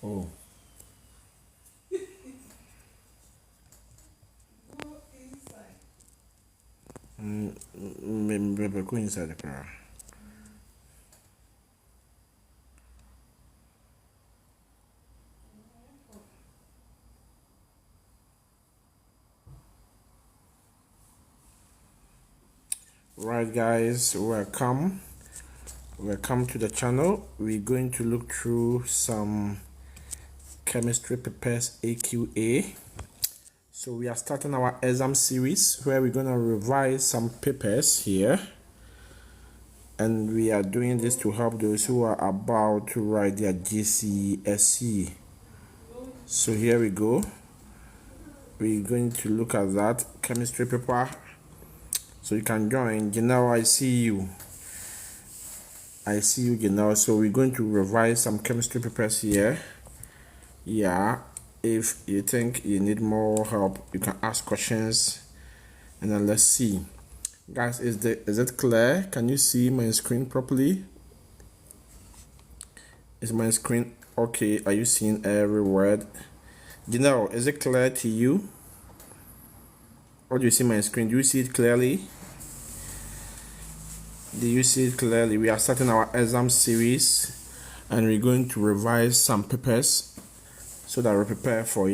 Oh. Maybe go inside the car. Right, guys, welcome. Welcome to the channel. We're going to look through some chemistry papers AQA. So we are starting our exam series where we're going to revise some papers here. And we are doing this to help those who are about to write their GCSE. So here we go. We're going to look at that chemistry paper. So you can join. Janelle, I see you. I see you, Janelle. So we're going to revise some chemistry papers here. Yeah. If you think you need more help, you can ask questions. And then let's see. Guys, is it clear? Can you see my screen properly? Is my screen okay? Are you seeing every word? Janelle, is it clear to you? Or do you see my screen? Do you see it clearly? Do you see it clearly? We are starting our exam series and we're going to revise some papers so that we prepare for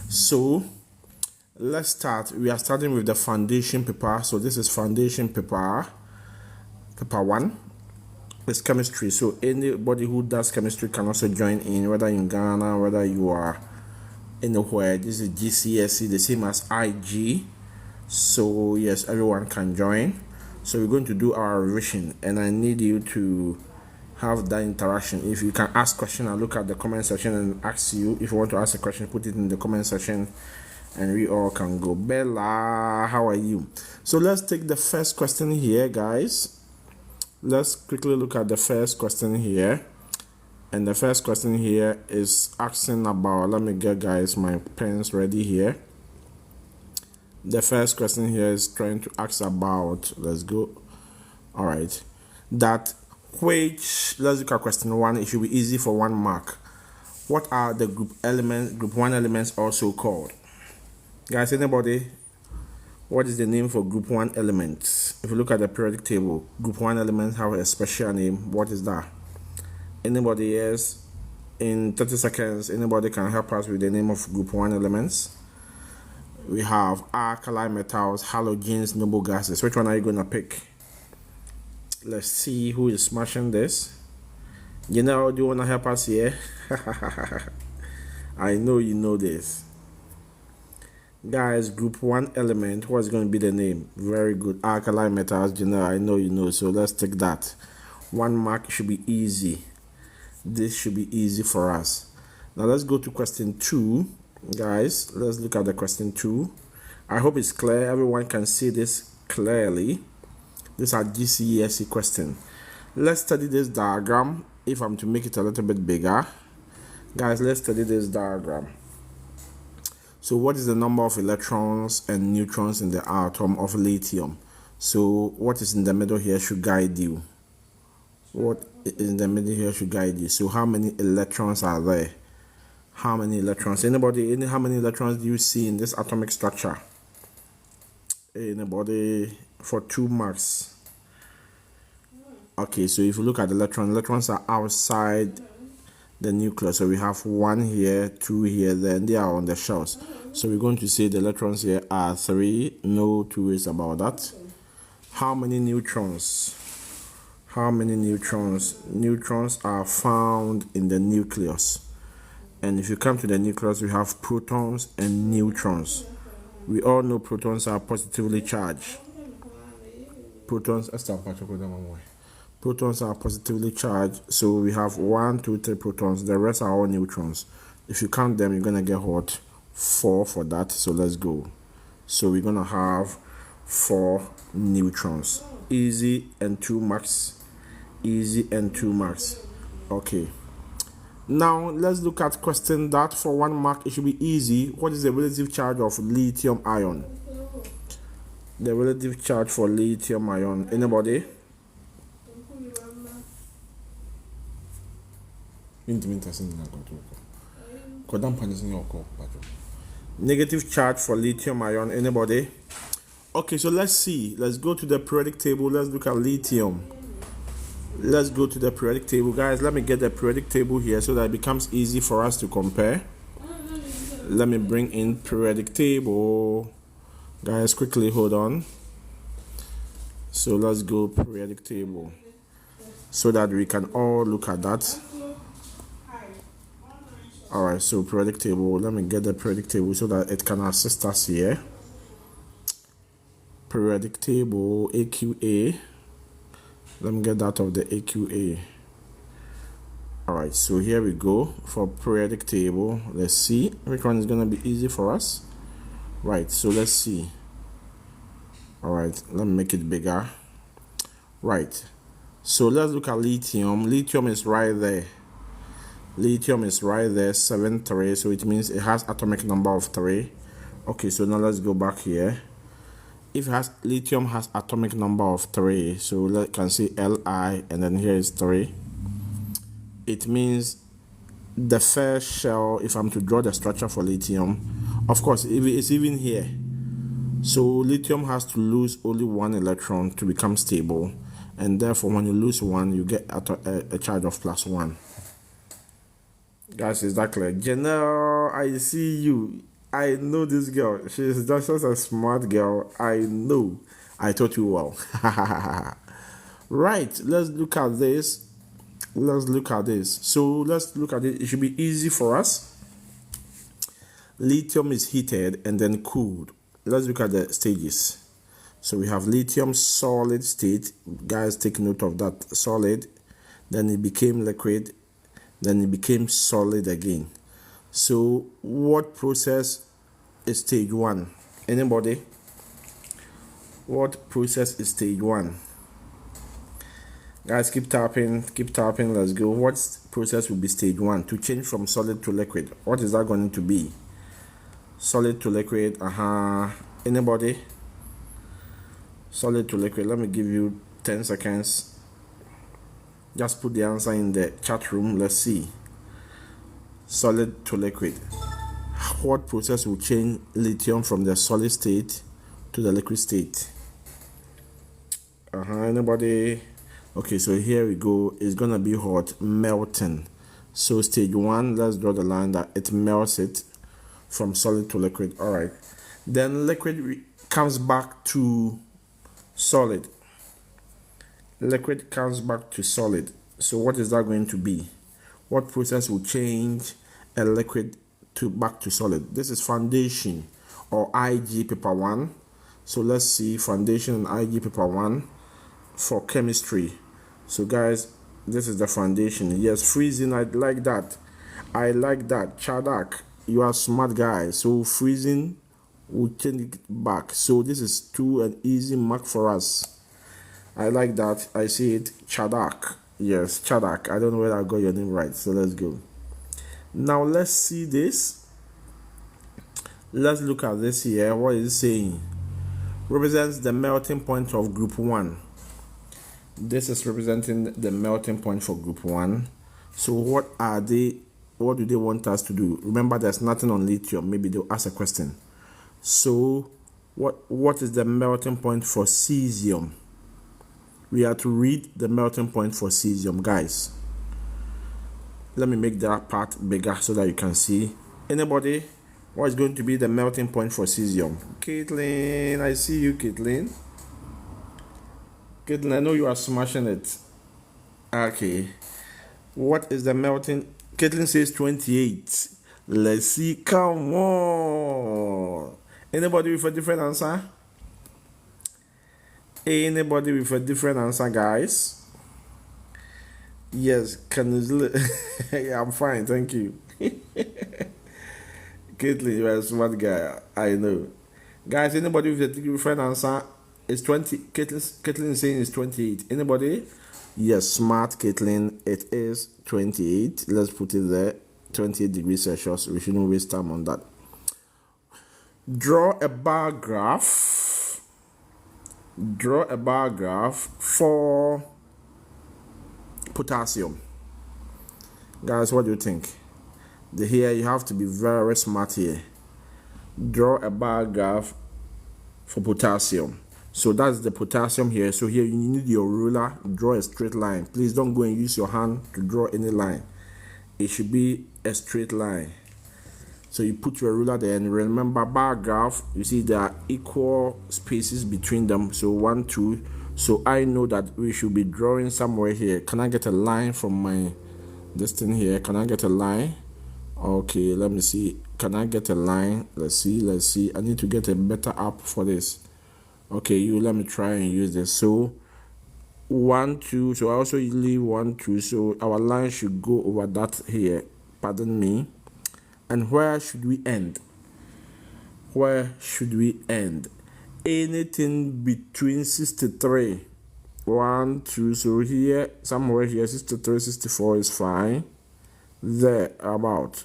So let's start. We are starting with the foundation paper. So this is foundation paper 1. It's chemistry. So anybody who does chemistry can also join in, whether in Ghana, whether you are anywhere. This is GCSE, the same as IG. So yes, everyone can join. So we're going to do our revision and I need you to have that interaction. If you can ask question, I'll look at the comment section and ask you. If you want to ask a question, put it in the comment section and we all can go. Bella, how are you? So let's take the first question here, guys. Let's quickly look at the first question here. And the first question here is asking about, let me get guys my pens ready here. The first question here is trying to ask about, let's go. All right. Let's look at question 1. It should be easy for 1 mark. What are the group 1 elements also called? Guys, anybody? What is the name for group 1 elements? If you look at the periodic table, group 1 elements have a special name. What is that? Anybody else? In 30 seconds, anybody can help us with the name of group 1 elements? We have alkali metals, halogens, noble gases. Which one are you going to pick? Let's see who is smashing this. You know, do you want to help us here? I know you know this. Guys, group 1 element, what's going to be the name? Very good. Alkali metals, you know, I know you know. So let's take that. 1 mark should be easy. This should be easy for us. Now let's go to question 2. Guys, let's look at the question 2. I hope it's clear. Everyone can see this clearly. This is our GCSE question. Let's study this diagram. If I'm to make it a little bit bigger, guys, let's study this diagram. So what is the number of electrons and neutrons in the atom of lithium? So what is in the middle here should guide you. What is in the middle here should guide you. So how many electrons are there? How many electrons? Anybody? How many electrons do you see in this atomic structure? Anybody? For 2 marks. Okay, so if you look at the electrons are outside the nucleus. So we have 1 here, 2 here, then they are on the shells. So we're going to say the electrons here are 3. No 2 ways about that. How many neutrons? How many neutrons? Neutrons are found in the nucleus. And if you come to the nucleus, we have protons and neutrons. We all know protons are positively charged. Protons are positively charged. So we have 1, 2, 3 protons. The rest are all neutrons. If you count them, you're going to get what? 4 for that. So let's go. So we're going to have 4 neutrons. Easy and 2 marks. Easy and 2 marks. Okay. Now let's look at question that for 1 mark it should be easy. What is the relative charge of lithium ion? The relative charge for lithium ion. Anybody? Negative charge for lithium ion. Anybody? Okay, so let's see. Let's go to the periodic table. Let's look at lithium. Let's go to the periodic table. Guys, let me get the periodic table here so that it becomes easy for us to compare. Let me bring in periodic table. Guys, quickly hold on. So let's go periodic table so that we can all look at that. Alright, so periodic table. Let me get the periodic table so that it can assist us here. Periodic table, AQA. Let me get that of the AQA. Alright, so here we go for periodic table. Let's see which one is going to be easy for us. Right, so let's see. Alright, let me make it bigger. Right, so let's look at lithium. Lithium is right there. Lithium is right there, 7,3, so it means it has atomic number of 3. Okay, so now let's go back here. If lithium has atomic number of 3, so we can see Li, and then here is 3. It means the first shell, if I'm to draw the structure for lithium, of course, it's even here. So lithium has to lose only 1 electron to become stable, and therefore when you lose 1, you get a charge of +1. Guys, is that clear? Janelle, I see you. I know this girl. She's just a smart girl. I know. I taught you well. Right, let's look at this. Let's look at this. So let's look at it. It should be easy for us. Lithium is heated and then cooled. Let's look at the stages. So we have lithium solid state. Guys, take note of that. Solid. Then it became liquid. Then it became solid again. So what process is stage 1? Anybody? What process is stage 1? Guys, keep tapping, let's go. What process will be stage 1? To change from solid to liquid. What is that going to be? Solid to liquid, Anybody? Solid to liquid. Let me give you 10 seconds. Just put the answer in the chat room. Let's see. Solid to liquid. What process will change lithium from the solid state to the liquid state? Anybody? Okay, so here we go. It's gonna be hot, melting. So stage 1, let's draw the line that it melts it from solid to liquid. All right. Then liquid comes back to solid. Liquid comes back to solid. So what is that going to be? What process will change a liquid back to solid? This is foundation or IG paper 1. So let's see foundation and IG paper 1 for chemistry. So guys, this is the foundation. Yes, freezing. I like that. Chadak, you are smart guy. So freezing will change it back. So this is 2, an easy mark for us. I like that. I see it. Chadak. Yes, Chadak. I don't know whether I got your name right. So let's go. Now let's see this. Let's look at this here. What is it saying? Represents the melting point of group 1. This is representing the melting point for group 1. So what are they? What do they want us to do? Remember, there's nothing on lithium. Maybe they'll ask a question. So what is the melting point for cesium? We have to read the melting point for cesium, guys. Let me make that part bigger so that you can see. Anybody? What is going to be the melting point for cesium? Caitlin, I see you, Caitlin. Caitlin, I know you are smashing it. Okay. What is the melting? Caitlin says 28. Let's see. Come on. Anybody with a different answer? Anybody with a different answer, guys? Yes, can you? Yeah, I'm fine, thank you. Caitlin, you are a smart guy. I know. Guys, anybody with a different answer? It's 20. Caitlin is saying it's 28. Anybody? Yes, smart Caitlin. It is 28. Let's put it there. 28 degrees Celsius. We shouldn't waste time on that. Draw a bar graph. Draw a bar graph for potassium. Guys, what do you think? Here you have to be very smart here. Draw a bar graph for potassium. So that's the potassium here. So here you need your ruler, draw a straight line. Please don't go and use your hand to draw any line. It should be a straight line. So you put your ruler there, and remember, bar graph, you see there are equal spaces between them. So 1, 2. So I know that we should be drawing somewhere here. Can I get a line from my this thing here? Can I get a line? Okay, let me see. Can I get a line? Let's see. I need to get a better app for this. Okay, let me try and use this. So 1, 2. So I also leave 1, 2. So our line should go over that here. Pardon me. And where should we end? Where should we end? Anything between 63. 1, 2. So here, somewhere here, 63, 64 is fine. There, about.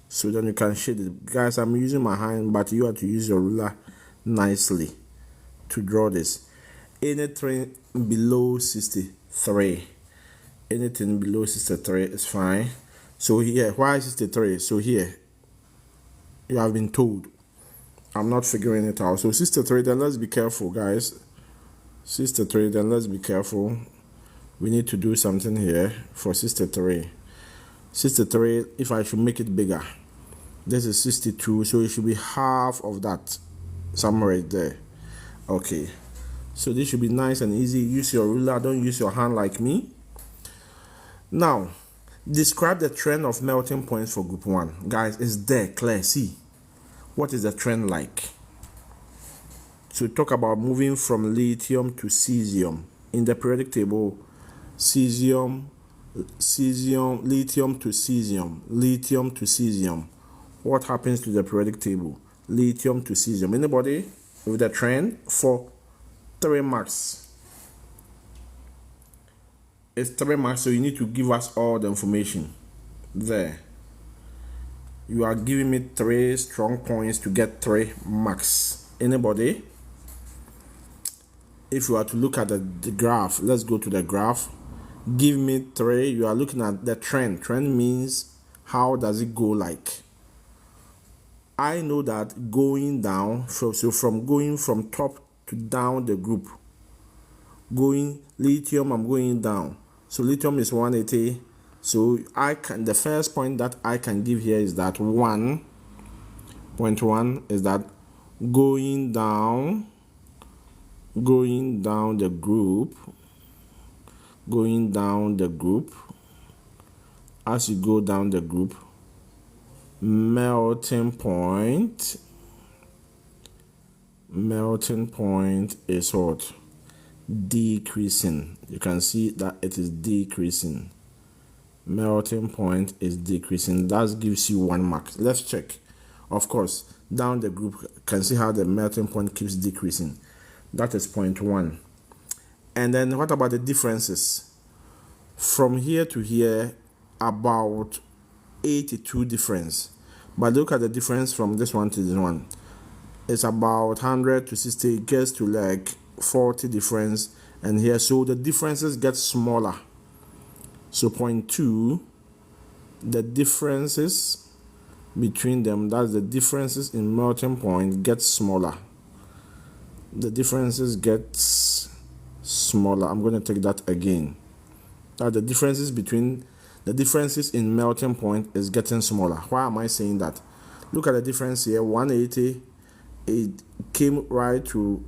So then you can shade it. Guys, I'm using my hand, but you have to use your ruler nicely to draw this. Anything below 63. Anything below 63 is fine. So here, why 63? So here, you have been told. I'm not figuring it out. So 63, then let's be careful, guys. 63, then let's be careful. We need to do something here for 63. 63, if I should make it bigger. This is 62, so it should be half of that. Somewhere right there. Okay. So this should be nice and easy. Use your ruler, don't use your hand like me. Now, describe the trend of melting points for group 1. Guys, it's there, clear. See, what is the trend like? So talk about moving from lithium to cesium. In the periodic table, lithium to cesium. What happens to the periodic table? Lithium to cesium. Anybody with the trend for 3 marks? It's 3 marks, so you need to give us all the information there. You are giving me 3 strong points to get 3 marks. Anybody? If you are to look at the graph, let's go to the graph. Give me 3. You are looking at the trend. Trend means how does it go like? I know that going down, so from going from top to down the group. Going lithium, I'm going down. So lithium is 180. So the first point that I can give here is that 1.1 is that going down the group, as you go down the group, melting point is what? Decreasing. You can see that it is decreasing. Melting point is decreasing. That gives you 1 mark. Let's check. Of course, down the group, you can see how the melting point keeps decreasing. That is 0.1. And then what about the differences? From here to here, about 82 difference. But look at the difference from this one to this one. It's about 100 to 60. It gets to like 40 difference. And here, so the differences get smaller. So 0.2, the differences between them, that's the differences in melting point, get smaller. The differences get smaller. I'm going to take that again. That the differences in melting point is getting smaller. Why am I saying that? Look at the difference here. 180, it came right to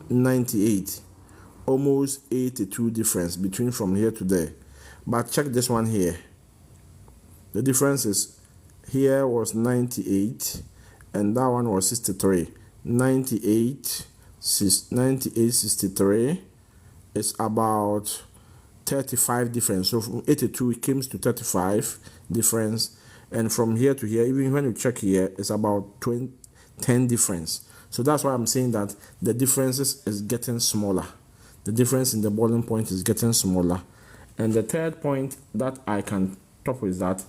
98. Almost 82 difference between from here to there. But check this one here. The difference is here was 98 and that one was 63. 98, 63 is about 35 difference. So from 82 it comes to 35 difference, and from here to here, even when you check here, it's about 10 difference. So that's why I'm saying that the differences is getting smaller. The difference in the boiling point is getting smaller. And the third point that I can top is that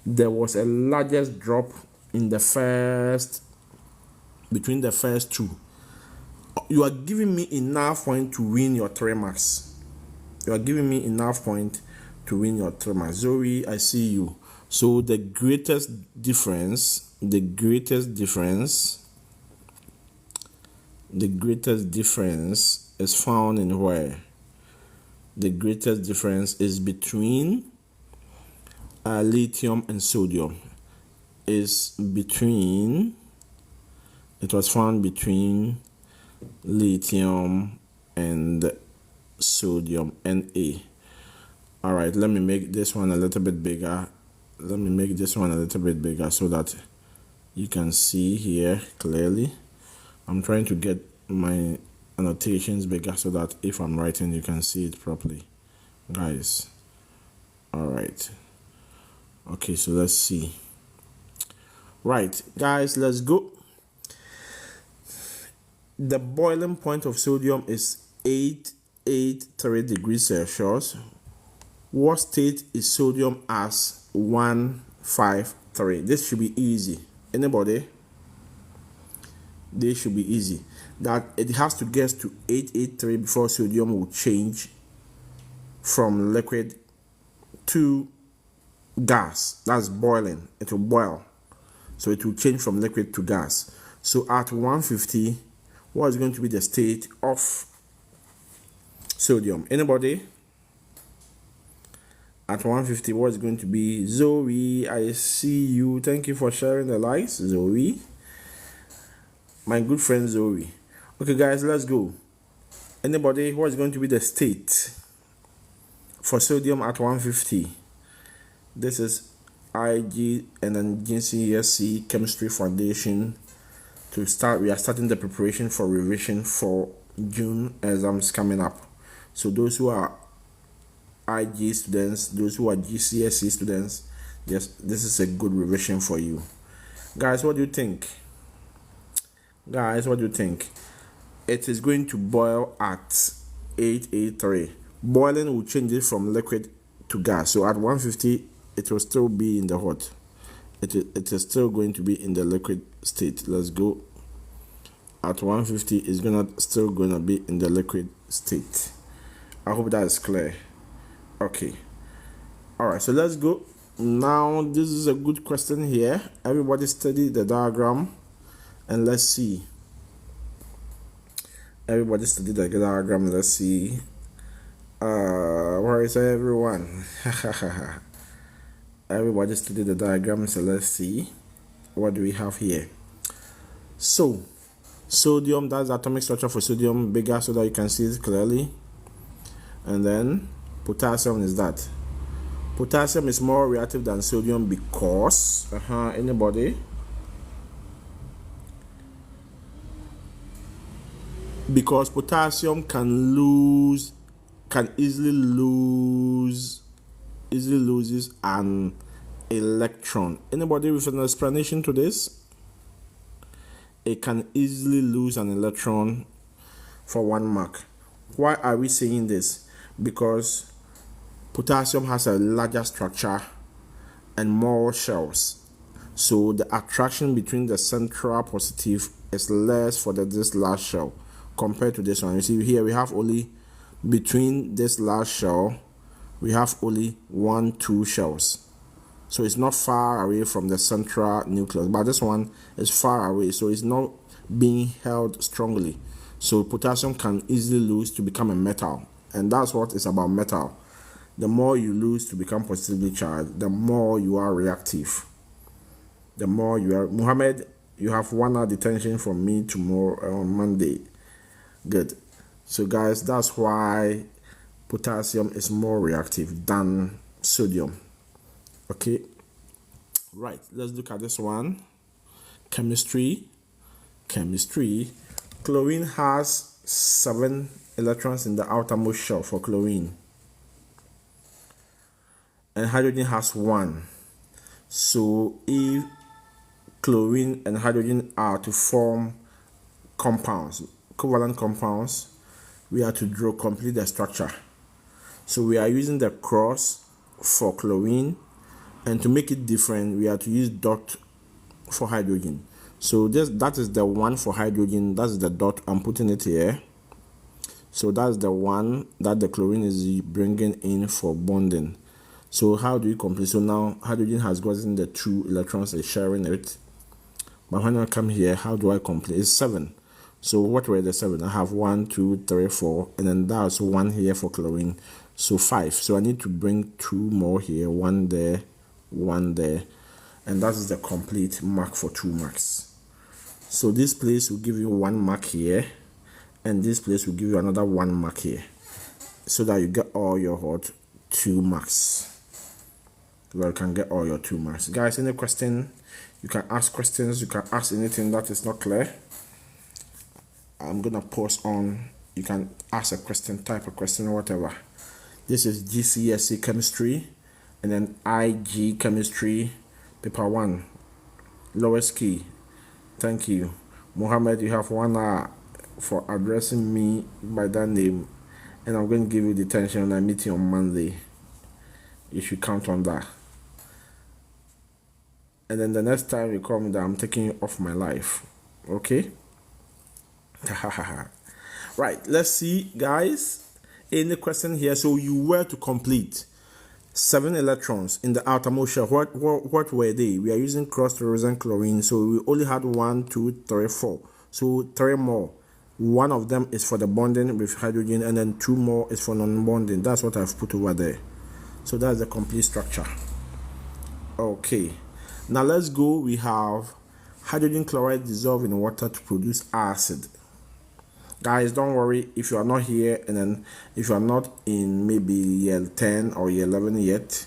there was a largest drop in the between the first two. You are giving me enough point to win your 3 marks. You are giving me enough point to win your 3 marks. Zoe, I see you. So the greatest difference is found in where? The greatest difference is between lithium and sodium. It was found between lithium and sodium, Na. All right, let me make this one a little bit bigger. So that you can see here clearly. I'm trying to get my annotations bigger so that if I'm writing, you can see it properly, guys. All right. Okay, so let's see. Right, guys, let's go. The boiling point of sodium is 883 degrees Celsius. What state is sodium as 153? This should be easy. Anybody? This should be easy. That it has to get to 883 before sodium will change from liquid to gas. That's boiling. It will boil. So it will change from liquid to gas. So at 150, what is going to be the state of sodium? Anybody? At 150, what is going to be? Zoe, I see you. Thank you for sharing the likes, Zoe. My good friend Zoe. Okay, guys, let's go. Anybody? What is going to be the state for sodium at 150? This is IG and then GCSE Chemistry Foundation. To start, we are starting the preparation for revision for June exams coming up. So those who are IG students, those who are GCSE students, yes, this is a good revision for you. Guys, what do you think? It is going to boil at 883. Boiling will change it from liquid to gas. So at 150, it will still be in the hot. It is still going to be in the liquid state. Let's go. At 150, it's still gonna be in the liquid state. I hope that is clear. Okay. All right. So let's go. Now this is a good question here. Everybody study the diagram, and let's see. Everybody study the diagram. Let's see. Where is everyone? Everybody study the diagram. So let's see. What do we have here? So, sodium, that's the atomic structure for sodium, bigger so that you can see it clearly. And then potassium is that. Potassium is more reactive than sodium because, anybody? Because potassium can easily loses an electron. Anybody with an explanation to this? It can easily lose an electron for 1 mark. Why are we saying this? Because potassium has a larger structure and more shells. So the attraction between the central positive is less for this last shell compared to this one. You see here we have only, between this last shell, we have only 1-2 shells. So it's not far away from the central nucleus, but this one is far away, so it's not being held strongly. So potassium can easily lose to become a metal, and that's what it's about, metal. The more you lose to become positively charged, the more you are reactive. The more you are. Muhammad, you have 1 hour detention from me tomorrow on Monday. Good. So guys, that's why potassium is more reactive than sodium. Okay, right, let's look at this one. Chemistry. Chlorine has 7 electrons in the outermost shell for chlorine, and hydrogen has 1. So if chlorine and hydrogen are to form compounds, covalent compounds, we have to draw complete the structure. So we are using the cross for chlorine, and to make it different, we have to use dot for hydrogen. So that is the 1 for hydrogen. That's the dot. I'm putting it here. So that's the 1 that the chlorine is bringing in for bonding. So how do you complete? So now hydrogen has gotten the 2 electrons, is sharing it. But when I come here, how do I complete? It's 7. So what were the 7? I have 1, 2, 3, 4, and then that's 1 here for chlorine. So 5. So I need to bring 2 more here, 1 there, 1 there, and that is the complete mark for 2 marks. So this place will give you 1 mark here, and this place will give you another 1 mark here, so that you get all your 2 marks. Well, you can get all your 2 marks. Guys, any question? You can ask questions. You can ask anything that is not clear. I'm gonna pause on. You can ask a question, type a question, whatever. This is GCSE chemistry, and then IG chemistry, paper 1, lowest key. Thank you, Mohammed. You have 1 hour for addressing me by that name, and I'm going to give you detention when I meet you on Monday. You should count on that. And then the next time you call me, that I'm taking you off my life. Okay? Right, let's see, guys. Any question here? So you were to complete 7 electrons in the outermost shell. What were they? We are using cross-fluorescent chlorine, so we only had 1, 2, 3, 4. So 3 more. 1 of them is for the bonding with hydrogen, and then 2 more is for non-bonding. That's what I've put over there. So that's the complete structure. Okay, now let's go. We have hydrogen chloride dissolved in water to produce acid. Guys, don't worry if you are not here, and then if you are not in maybe year 10 or year 11 yet,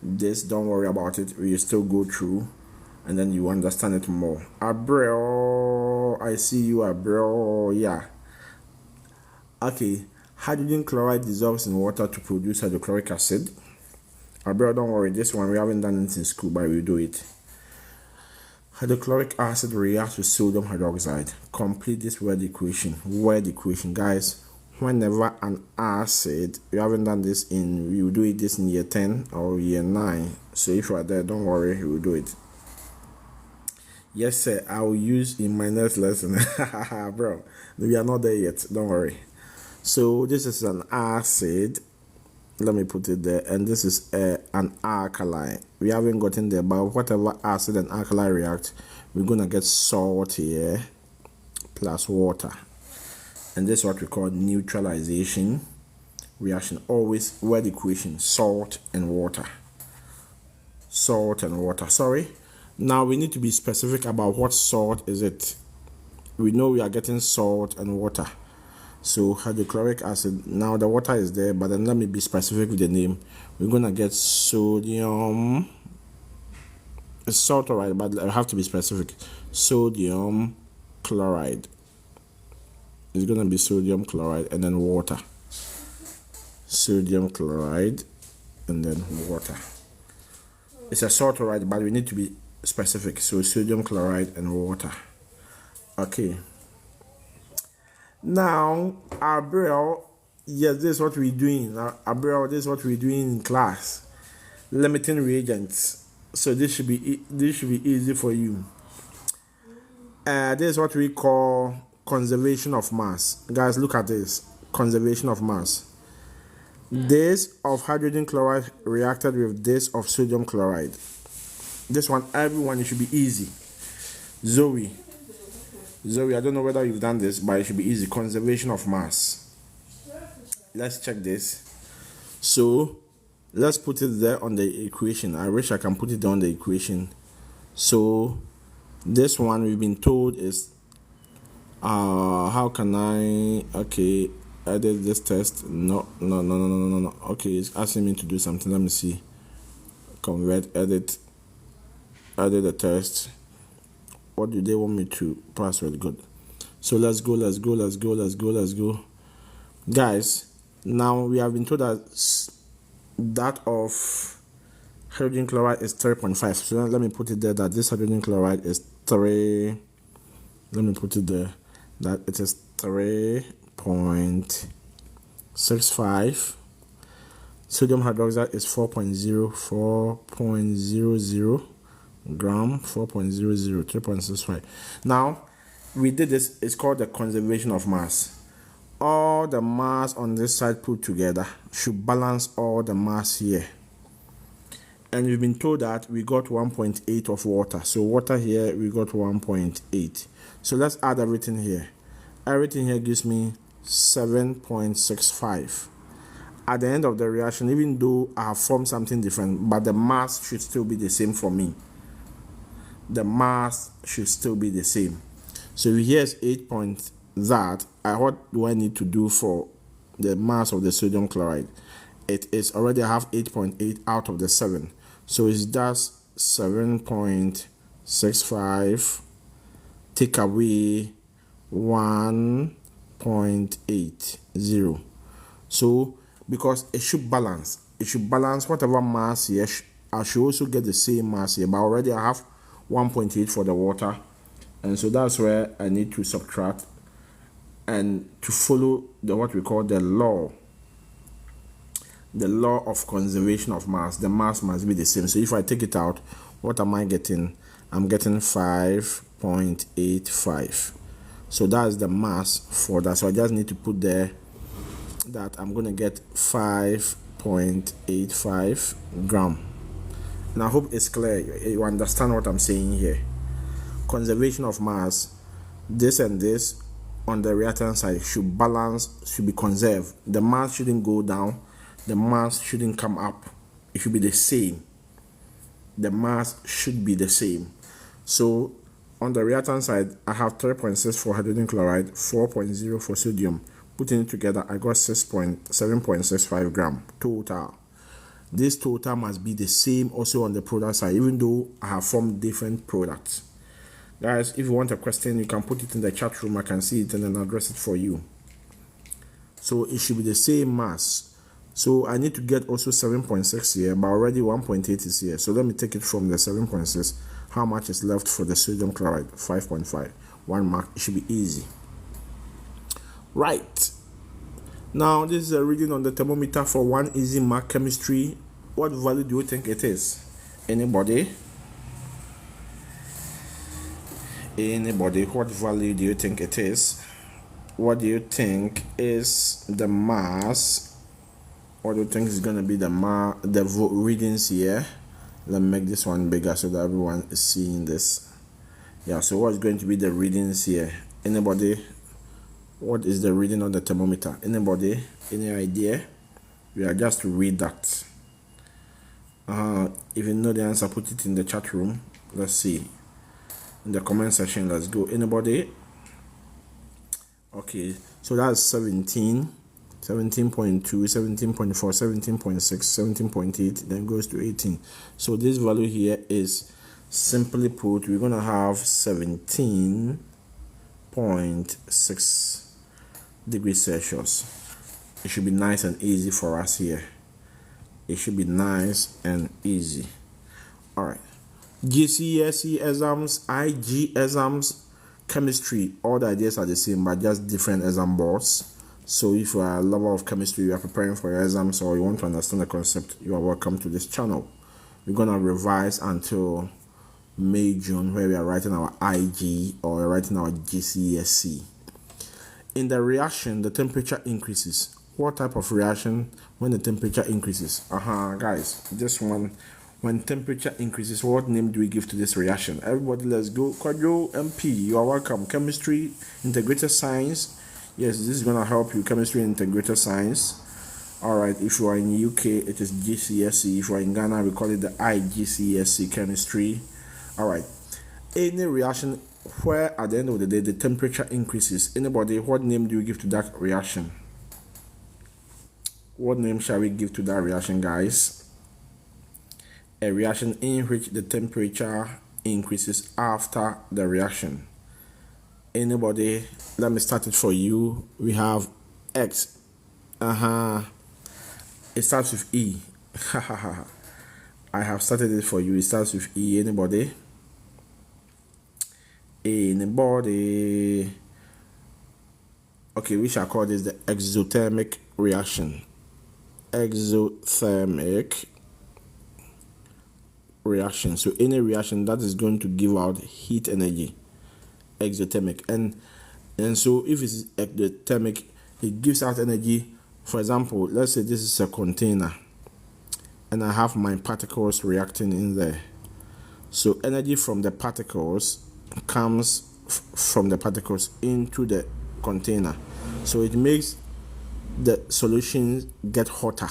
this, don't worry about it. We still go through, and then you understand it more. Abril, I see you, Abril. Yeah. Okay, hydrogen chloride dissolves in water to produce hydrochloric acid. Abril, don't worry, this one we haven't done it in school, but we'll do it. Hydrochloric acid reacts with sodium hydroxide. Complete this word equation. Word equation, guys. Whenever an acid, we haven't done this in, we will do it this in year 10 or year 9. So if you are there, don't worry, we will do it. Yes, sir, I will use in my next lesson. Bro, we are not there yet, don't worry. So this is an acid. Let me put it there, and this is an alkali. We haven't gotten there, but whatever acid and alkali react, we're gonna get salt here plus water, and this is what we call neutralization reaction. Always word equation: salt and water. Salt and water. Sorry. Now we need to be specific about what salt is it. We know we are getting salt and water. So hydrochloric acid, now the water is there, but then let me be specific with the name. We're gonna get sodium, it's salt, alright, but I have to be specific. Sodium chloride. It's gonna be sodium chloride and then water. Sodium chloride and then water. It's a salt, alright, but we need to be specific. So sodium chloride and water. Okay. Now, Abril, yes, this is what we're doing. Abril, this is what we're doing in class. Limiting reagents. So this should be easy for you. This is what we call conservation of mass. Guys, look at this. Conservation of mass. This of hydrogen chloride reacted with this of sodium chloride. This one, everyone, it should be easy. Zoe, I don't know whether you've done this, but it should be easy. Conservation of mass. Let's check this. So let's put it there on the equation. I wish I can put it on the equation. So this one we've been told is how can I edit this test? No. Okay, it's asking me to do something. Let me see. Convert, edit the test. What do they want me to password? Good. So let's go. Guys, now we have been told that of hydrogen chloride is 3.5. So let me put it there that this hydrogen chloride is 3. Let me put it there that it is 3.65. Sodium hydroxide is 4.00 gram, 4.00, 3.65. Now we did this. It's called the conservation of mass. All the mass on this side put together should balance all the mass here. And we've been told that we got 1.8 of water. So water here, we got 1.8. So let's add everything here. Everything here gives me 7.65. At the end of the reaction, even though I have formed something different, but the mass should still be the same for me. The mass should still be the same. So here's 8 point that. What do I need to do for the mass of the sodium chloride? It is already, I have 8.8 out of the 7. So it's just 7.65 take away 1.80. So because it should balance whatever mass here. I should also get the same mass here, but already I have 1.8 for the water, and so that's where I need to subtract and to follow the what we call the law of conservation of mass. The mass must be the same. So if I take it out, what am I getting? I'm getting 5.85. So that's the mass for that. So I just need to put there that I'm going to get 5.85 gram. And I hope it's clear. You understand what I'm saying here. Conservation of mass, this and this on the reactant side should balance, should be conserved. The mass shouldn't go down. The mass shouldn't come up. It should be the same. The mass should be the same. So on the reactant side, I have 3.6 for hydrogen chloride, 4.0 for sodium. Putting it together, I got 7.65 gram total. This total must be the same also on the product side, even though I have formed different products. Guys, if you want a question, you can put it in the chat room. I can see it and then address it for you. So it should be the same mass. So I need to get also 7.6 here, but already 1.8 is here. So let me take it from the 7.6. How much is left for the sodium chloride? 5.5. 1 mark. It should be easy. Right. Now this is a reading on the thermometer for 1 easy mark chemistry. What value do you think it is? Anybody? Anybody? What value do you think it is? What do you think is the mass? What do you think is going to be the readings here? Let me make this one bigger so that everyone is seeing this. Yeah, so what's going to be the readings here? Anybody? What is the reading on the thermometer? Anybody? Any idea? We are just to read that. If you know the answer, put it in the chat room. Let's see. In the comment section, let's go. Anybody? Okay, so that's 17. 17.2, 17.4, 17.6, 17.8, then goes to 18. So this value here is, simply put, we're going to have 17.6 degrees Celsius. It should be nice and easy for us here. It should be nice and easy. All right. GCSE exams, IG exams, chemistry, all the ideas are the same, but just different exam boards. So if you are a lover of chemistry, you are preparing for your exams, or you want to understand the concept, you are welcome to this channel. We're going to revise until May, June, where we are writing our IG or writing our GCSE. In the reaction, the temperature increases. What type of reaction when the temperature increases? Guys, this one, when temperature increases, what name do we give to this reaction? Everybody, let's go. Quadro MP, you are welcome. Chemistry, integrated science. Yes, this is going to help you. Chemistry and integrated science. Alright, if you are in UK, it is GCSE. If you are in Ghana, we call it the IGCSE chemistry. Alright, any reaction where at the end of the day the temperature increases. Anybody, what name do you give to that reaction? What name shall we give to that reaction, guys? A reaction in which the temperature increases after the reaction. Anybody? Let me start it for you. We have X. It starts with E. I have started it for you. It starts with E. Anybody? Anybody? Okay, we shall call this the exothermic reaction. Exothermic reaction. So any reaction that is going to give out heat energy. Exothermic. And so if it's exothermic, it gives out energy. For example, let's say this is a container. and I have my particles reacting in there. So energy from the particles comes from the particles into the container. So it makes the solution get hotter.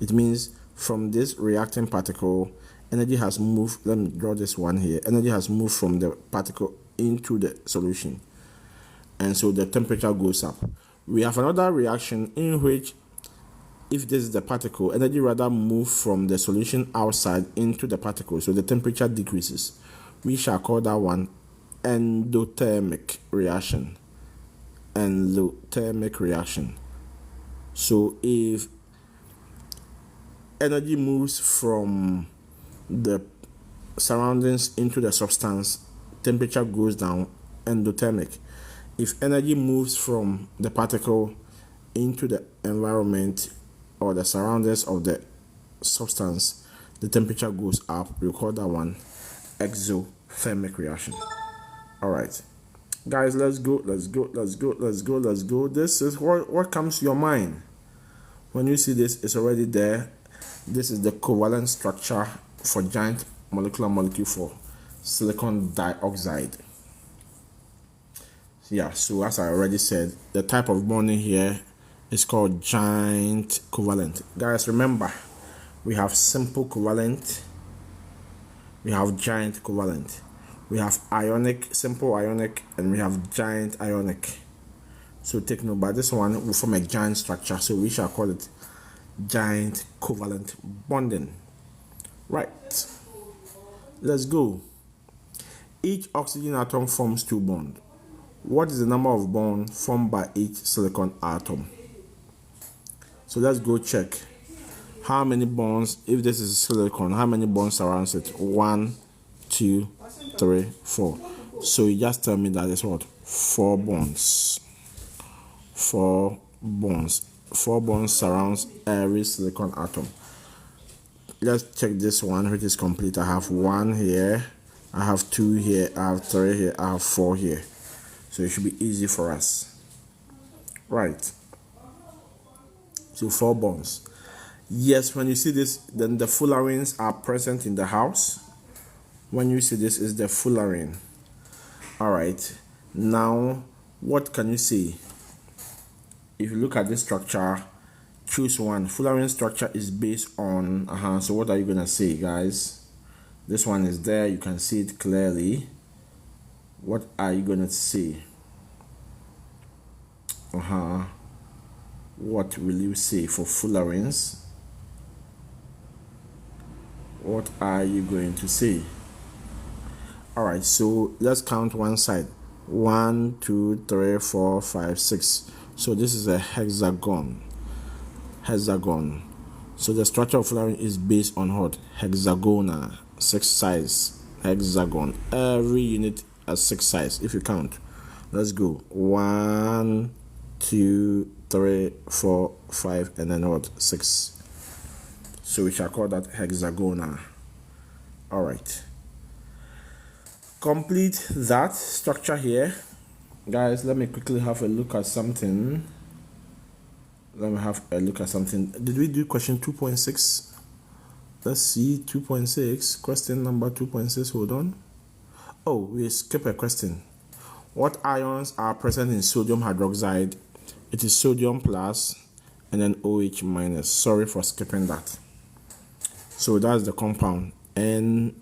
It means from this reacting particle, energy has moved. Let me draw this one here. Energy has moved from the particle into the solution, and so the temperature goes up. We have another reaction in which, if this is the particle, energy rather move from the solution outside into the particle, so the temperature decreases. We shall call that one endothermic reaction. Endothermic reaction. So if energy moves from the surroundings into the substance, temperature goes down, endothermic. If energy moves from the particle into the environment or the surroundings of the substance, the temperature goes up. We call that one exothermic reaction. All right, guys, let's go. This is what comes to your mind when you see this. It's already there. This is the covalent structure for giant molecule for silicon dioxide. Yeah, so as I already said, the type of bonding here is called giant covalent. Guys, remember, we have simple covalent, we have giant covalent, we have ionic, simple ionic, and we have giant ionic. So take note, but this one will form a giant structure, so we shall call it giant covalent bonding. Right, let's go. Each oxygen atom forms 2 bonds. What is the number of bonds formed by each silicon atom? So let's go check. How many bonds, if this is silicon, how many bonds surrounds it? 1, 2, 3, 4. So you just tell me that it's what? 4 bonds. 4 bonds. 4 bonds surrounds every silicon atom. Let's check this one, which is complete. I have 1 here, I have 2 here, I have 3 here, I have 4 here. So it should be easy for us. Right. So 4 bonds. Yes, when you see this, then the fullerenes are present in the house. When you see this is the fullerene. All right. Now, what can you see? If you look at this structure, choose one. Fullerene structure is based on, so what are you going to say, guys? This one is there. You can see it clearly. What are you going to say? What will you say for fullerenes? What are you going to say? All right, so let's count one side. 1, 2, 3, 4, 5, 6. So this is a hexagon. So the structure of fullerene is based on what? Hexagonal. 6 sides. Hexagon. Every unit has 6 sides if you count. Let's go. 1, 2, 3, 4, 5, and then what? 6. So we shall call that hexagonal. All right. Complete that structure here. Guys, let me quickly have a look at something. Did we do question 2.6? Let's see, 2.6. Question number 2.6. Hold on. Oh, we skip a question. What ions are present in sodium hydroxide? It is sodium plus and then OH minus. Sorry for skipping that. So that's the compound NaOH.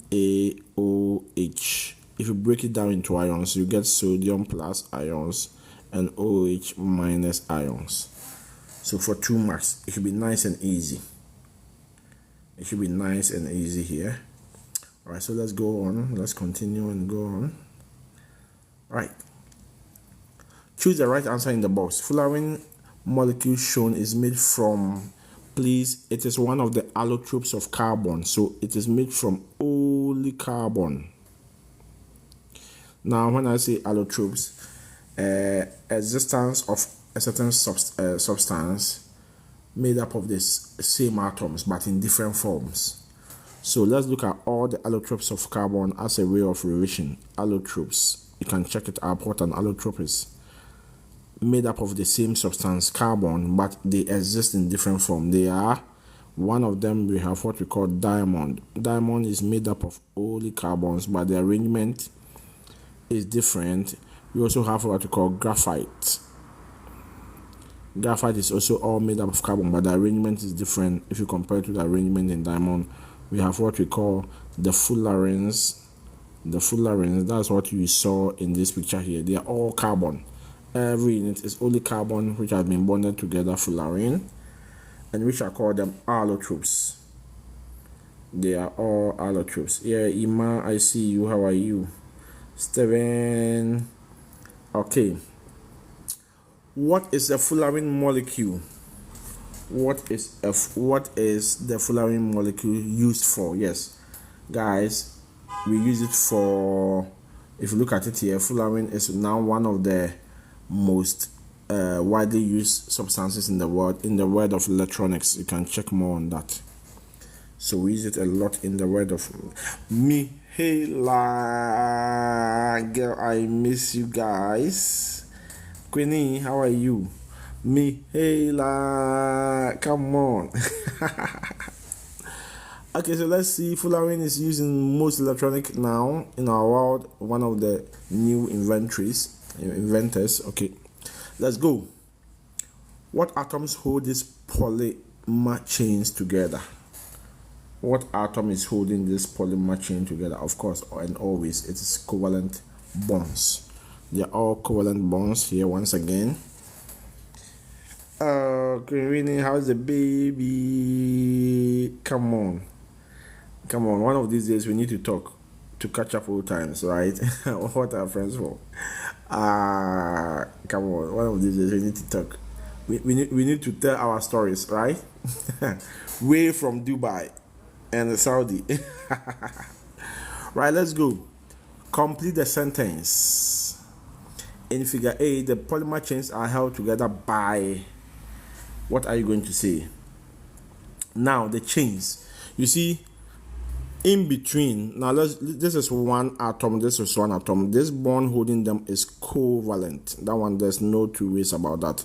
If you break it down into ions, you get sodium plus ions and OH minus ions. So for 2 marks, it should be nice and easy. It should be nice and easy here. All right, so let's go on. Let's continue and go on. All right. Choose the right answer in the box. Fullerene molecule shown is made from, please, it is one of the allotropes of carbon. So it is made from only carbon. Now, when I say allotropes, existence of a certain substance made up of this same atoms but in different forms. So let's look at all the allotropes of carbon as a way of revision. Allotropes, you can check it out what an allotrope is. Made up of the same substance, carbon, but they exist in different form. They are One of them, we have what we call diamond. Diamond is made up of only carbons, but the arrangement is different. We also have what we call graphite. Graphite is also all made up of carbon, but the arrangement is different if you compare to the arrangement in diamond. We have what we call the fullerenes. The fullerenes, that's what you saw in this picture here. They are all carbon. Every unit is only carbon which have been bonded together, fullerene, and which are called them allotropes. They are all allotropes. Yeah, Ima, I see you. How are you? Steven. Okay. What is a fullerene molecule? What is the fullerene molecule used for? Yes, guys, we use it for, if you look at it here, fullerene is now one of the most widely used substances in the world, in the world of electronics. You can check more on that. So we use it a lot in the world of Mihaela. Girl, I miss you guys. Queenie, how are you? Mihaela, come on. Okay, so let's see. Fullerene is used in most electronic now in our world. One of the new inventors. Okay, let's go. What atoms hold these polymer chains together? What atom is holding this polymer chain together? Of course, and always, it is covalent bonds. They are all covalent bonds here once again. Queenie, how's the baby? Come on. One of these days we need to talk to catch up old times, right? What are friends for? Come on. One of these days we need to talk. We need to tell our stories, right? Way from Dubai and Saudi. Right, let's go. Complete the sentence. In figure A, the polymer chains are held together by, what are you going to say? Now, the chains. You see, in between, now this is one atom, this is one atom. This bond holding them is covalent. That one, there's no two ways about that.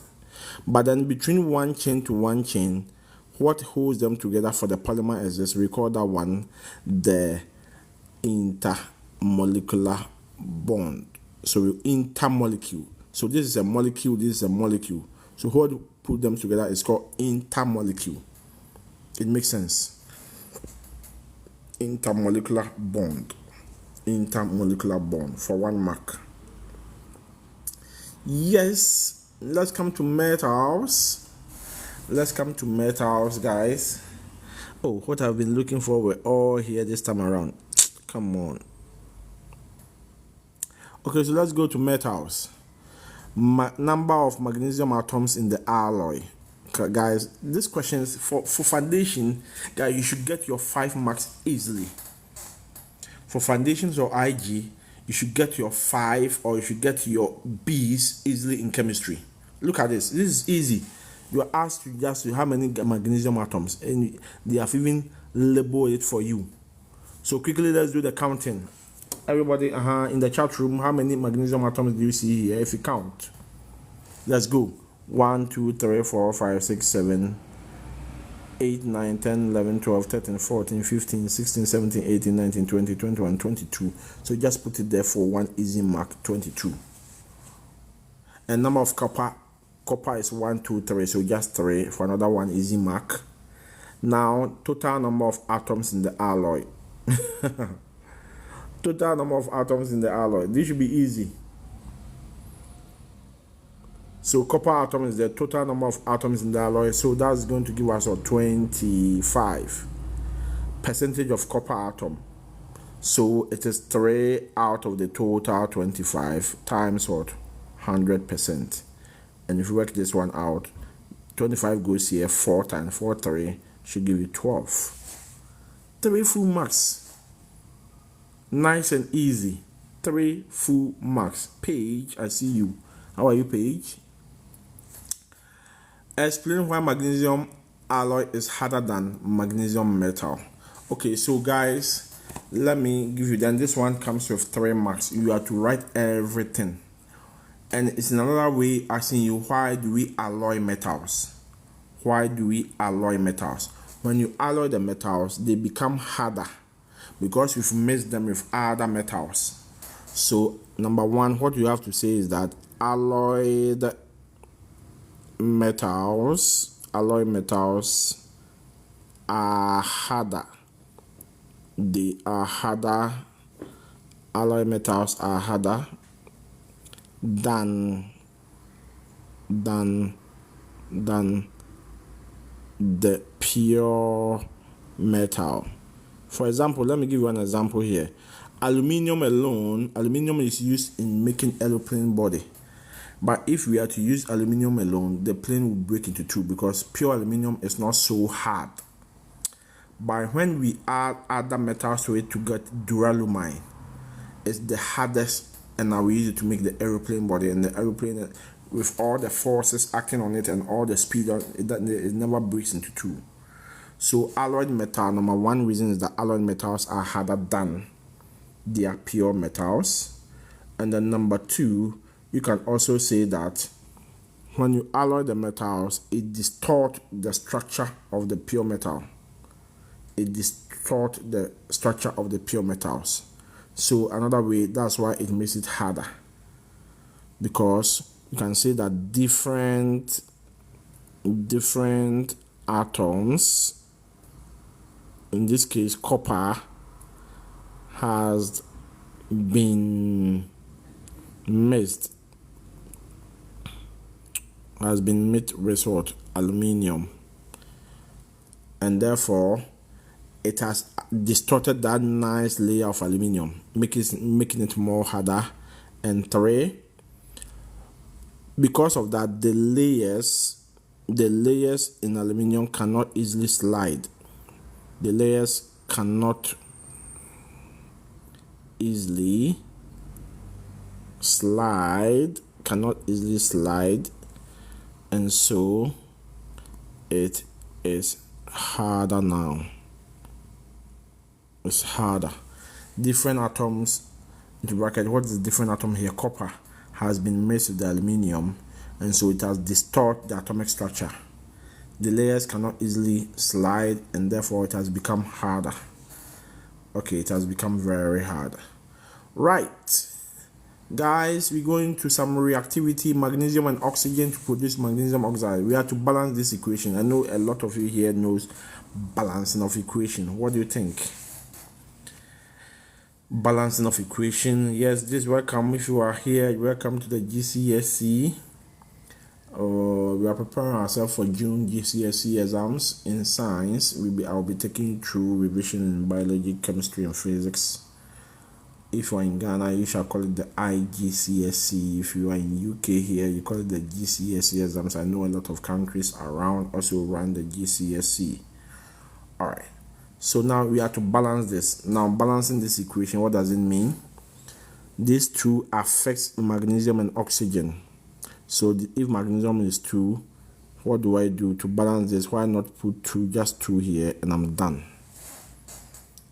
But then between one chain to one chain, what holds them together for the polymer is this. We call that one the intermolecular bond. So intermolecule. So this is a molecule, this is a molecule. So what put them together is called intermolecule. It makes sense. Intermolecular bond. Intermolecular bond for 1 mark. Yes, let's come to metals. Let's come to metals, guys. Oh, what I've been looking for, we're all here this time around. Come on. Okay, so let's go to metals. Number of magnesium atoms in the alloy. Guys, this question is for foundation. Guys, you should get your 5 marks easily. For foundations or IG, you should get your 5 or you should get your B's easily in chemistry. Look at this. This is easy. You are asked to just how many magnesium atoms, and they have even labeled it for you. So quickly, let's do the counting. Everybody, in the chat room, how many magnesium atoms do you see here? If you count, let's go. 1, 2, 3, 4, 5, 6, 7, 8, 9, 10, 11, 12, 13, 14, 15, 16, 17, 18, 19, 20, 21, 22. So just put it there for 1 easy mark, 22. And number of copper is 1, 2, 3. So just 3 for another 1 easy mark. Now, total number of atoms in the alloy. Total number of atoms in the alloy. This should be easy. So copper atom is the total number of atoms in the alloy. So that's going to give us a 25 percentage of copper atom. So it is 3 out of the total 25 times what? 100%. And if you work this one out, 25 goes here, 4 times 4, 3 should give you 12. 3 full marks. Nice and easy. 3 full marks. Paige, I see you. How are you, Paige? Explain why magnesium alloy is harder than magnesium metal. Okay, so guys, let me give you, then this one comes with 3 marks. You have to write everything. And it's another way asking you, why do we alloy metals? Why do we alloy metals? when you alloy the metals, they become harder because you've mixed them with other metals. So number one, what you have to say is that alloy metals are harder. They are harder. Alloy metals are harder than the pure metal. For example, let me give you an example here. Aluminium is used in making aeroplane body. But if we are to use aluminium alone, the plane will break into two because pure aluminium is not so hard. But when we add other metals to it to get duralumin, it's the hardest, and now we use it to make the aeroplane body, and the aeroplane with all the forces acting on it and all the speed on it, it never breaks into two. So alloyed metal, number one reason is that alloyed metals are harder than their pure metals. And then number two, you can also say that when you alloy the metals, it distorts the structure of the pure metal. It distorts the structure of the pure metals. So another way, that's why it makes it harder. Because you can say that different atoms, in this case copper, has been mixed with what? Aluminium, and therefore it has distorted that nice layer of aluminium, making it more harder. And three, because of that, the layers in aluminium cannot easily slide. The layers cannot easily slide, and so it is harder now. It's harder. Different atoms, into bracket, what is the different atom here? Copper has been mixed with the aluminium, and so it has distorted the atomic structure. The layers cannot easily slide, and therefore it has become harder. Okay, it has become very hard. Right, guys, we're going to some reactivity, magnesium and oxygen to produce magnesium oxide. We have to balance this equation. I know a lot of you here knows balancing of equation. What do you think? Balancing of equation. Yes, this welcome. If you are here, welcome to the GCSE. We are preparing ourselves for June GCSE exams in science. I'll be taking through revision in biology, chemistry, and physics. If you are in Ghana, you shall call it the IGCSE. If you are in UK here, you call it the GCSE exams. I know a lot of countries around also run the GCSE. Alright, so now we have to balance this. Now, balancing this equation, what does it mean? These two affects magnesium and oxygen. So if magnesium is 2, what do I do to balance this? Why not put just 2 here, and I'm done.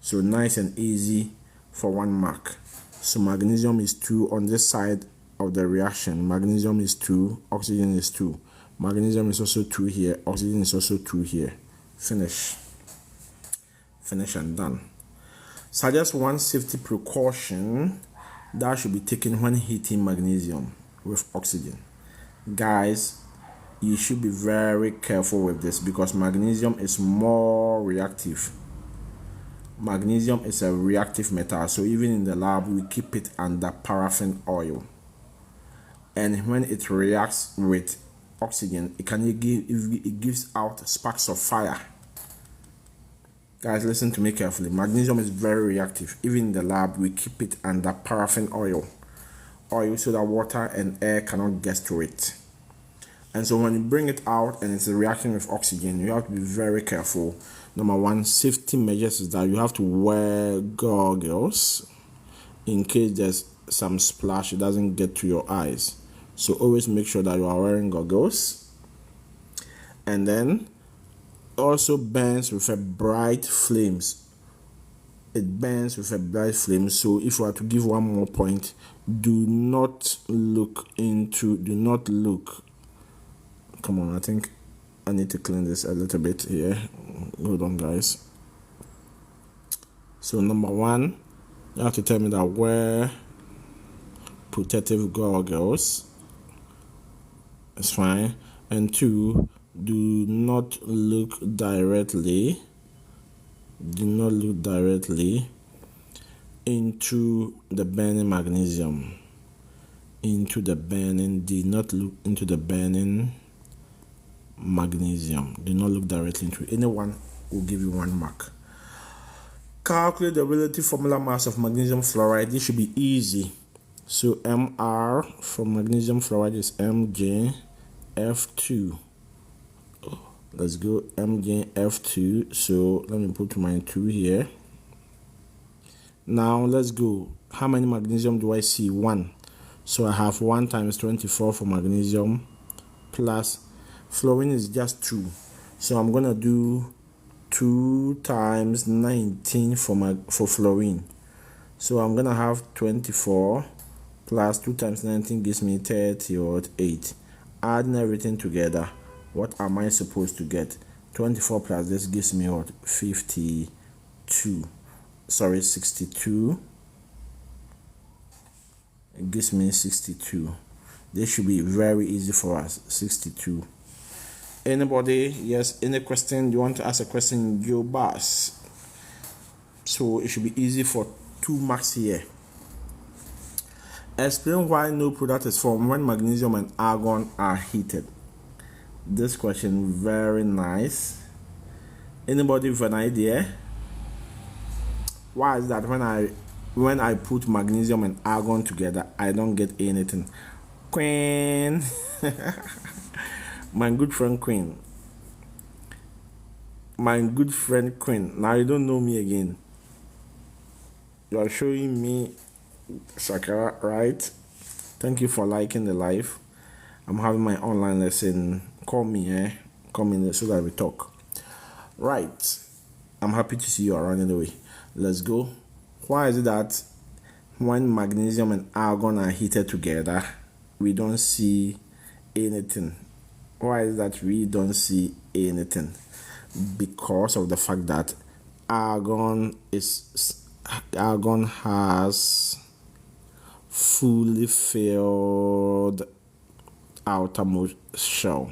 So nice and easy for 1 mark. So magnesium is 2 on this side of the reaction. Magnesium is 2, oxygen is 2. Magnesium is also 2 here, oxygen is also 2 here. Finish and done. Suggest one safety precaution that should be taken when heating magnesium with oxygen. Guys, you should be very careful with this because magnesium is more reactive. Magnesium is a reactive metal, so even in the lab we keep it under paraffin oil, and when it reacts with oxygen, it gives out sparks of fire. Guys, listen to me carefully. Magnesium is very reactive. Even in the lab we keep it under paraffin oil so that water and air cannot get to it. And so when you bring it out and it's a reaction with oxygen, you have to be very careful. Number one, safety measures is that you have to wear goggles in case there's some splash, it doesn't get to your eyes. So always make sure that you are wearing goggles. And then also burns with a bright flames. It burns with a bright flame. So if you are to give one more point, do not look. Come on, I think I need to clean this a little bit here. hold on guys. So number one, you have to tell me that wear protective goggles. It's fine. And two, do not look directly into the burning magnesium. Do not look into the burning magnesium. Do not look directly into it. Anyone will give you 1 mark. Calculate the relative formula mass of magnesium fluoride. This should be easy. So Mr for magnesium fluoride is MgF2. Let's go MgF2. So let me put my 2 here. Now let's go. How many magnesium do I see? 1. So I have 1 times 24 for magnesium plus fluorine is just 2. So I'm gonna do 2 times 19 for fluorine. So I'm gonna have 24 plus 2 times 19 gives me 38. Adding everything together, what am I supposed to get? 24 plus this gives me what? 62. 62. It gives me 62. This should be very easy for us. 62. Anybody? Yes. Any question? You want to ask a question? Your boss. So it should be easy for 2 marks here. Explain why no product is formed when magnesium and argon are heated. This question very nice. Anybody with an idea? Why is that when I put magnesium and argon together, I don't get anything? Queen. My good friend Queen. Now you don't know me again. You are showing me Sakara, right? Thank you for liking the live. I'm having my online lesson. Call me so that we talk. Right. I'm happy to see you around anyway. Let's go. Why is it that when magnesium and argon are heated together, we don't see anything? Why is that we don't see anything? Because of the fact that argon has fully filled outermost shell.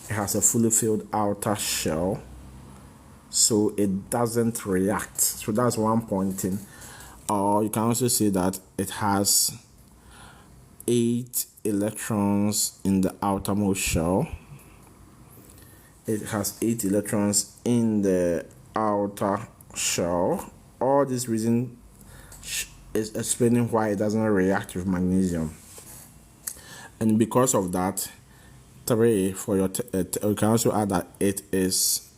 It has a fully filled outer shell, so it doesn't react. So that's one point in. Or you can also say that it has 8 electrons in the outermost shell. It has 8 electrons in the outer shell. All this reason is explaining why it doesn't react with magnesium. And because of that, 3 for your you can also add that it is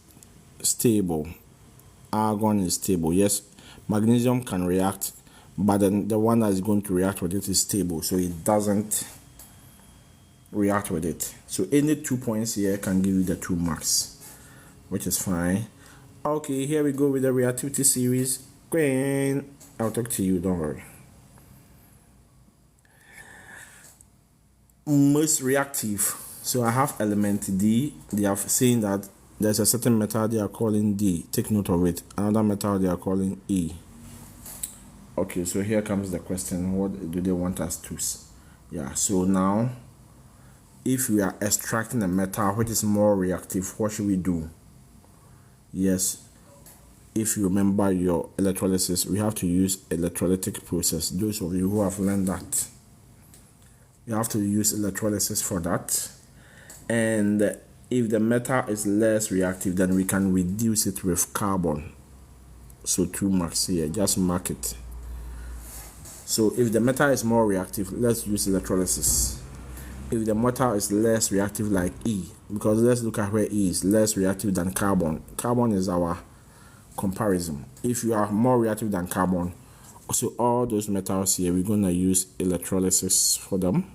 stable. Argon is stable. Yes, magnesium can react, but then the one that is going to react with it is stable, so it doesn't react with it. So any 2 points here can give you the 2 marks, which is fine. Okay, here we go with the reactivity series. Queen, I'll talk to you, don't worry. Most reactive. So I have element D. They have seen that there's a certain metal they are calling D. Take note of it. Another metal they are calling E. Okay, so here comes the question. What do they want us to? Yeah, so now if we are extracting a metal which is more reactive, what should we do? Yes, if you remember your electrolysis, we have to use electrolytic process. Those of you who have learned that, you have to use electrolysis for that. And if the metal is less reactive, then we can reduce it with carbon. So 2 marks here, just mark it. So if the metal is more reactive, let's use electrolysis. If the metal is less reactive, like E, because let's look at where E is less reactive than carbon. Carbon is our comparison. If you are more reactive than carbon, so all those metals here, we're going to use electrolysis for them.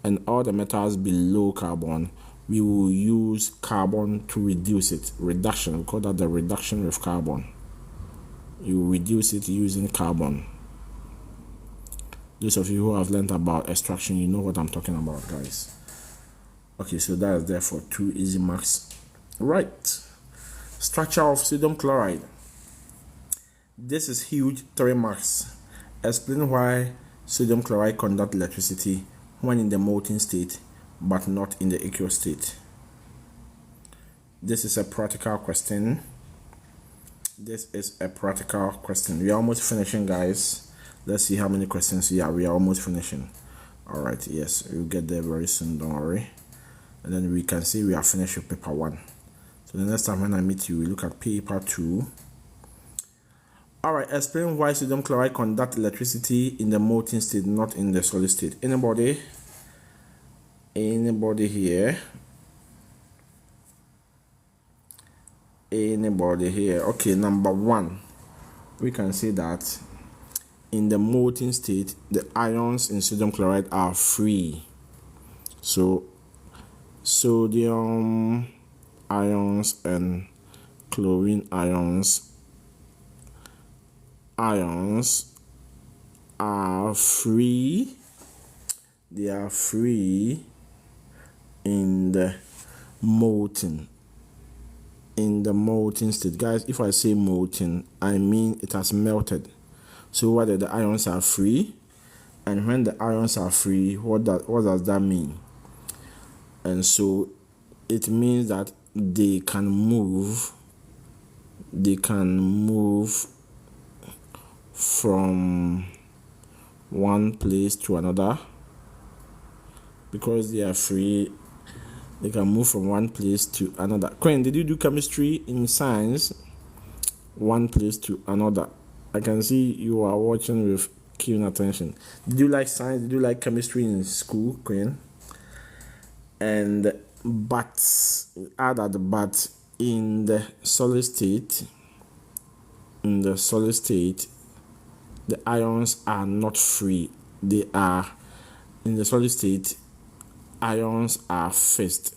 And all the metals below carbon, we will use carbon to reduce it. Reduction, we call that the reduction with carbon. You reduce it using carbon. Those of you who have learned about extraction, you know what I'm talking about, guys. Okay, so that is there for 2 easy marks. Right. Structure of sodium chloride. This is huge, 3 marks. Explain why sodium chloride conducts electricity when in the molten state but not in the aqueous state. This is a practical question. This is a practical question. We are almost finishing, guys. Let's see how many questions. Yeah, we are almost finishing. All right, yes, we'll get there very soon, don't worry. And then we can see we are finished with paper 1. So the next time when I meet you, we look at paper 2. All right, explain why sodium chloride conducts electricity in the molten state, not in the solid state. Anybody here? Anybody here? Okay, number 1, we can see that in the molten state, the ions in sodium chloride are free. So sodium ions and chlorine ions are free. They are free in the molten state. Guys, if I say molten, I mean it has melted. So whether the ions are free, and when the ions are free, what does that mean? And so it means that they can move from one place to another. Because they are free, they can move from one place to another. Quinn, did you do chemistry in science? One place to another. I can see you are watching with keen attention. Did you like science? Did you like chemistry in school, Quinn? And but in the solid state, the ions are not free. They are in the solid state. Ions are fixed.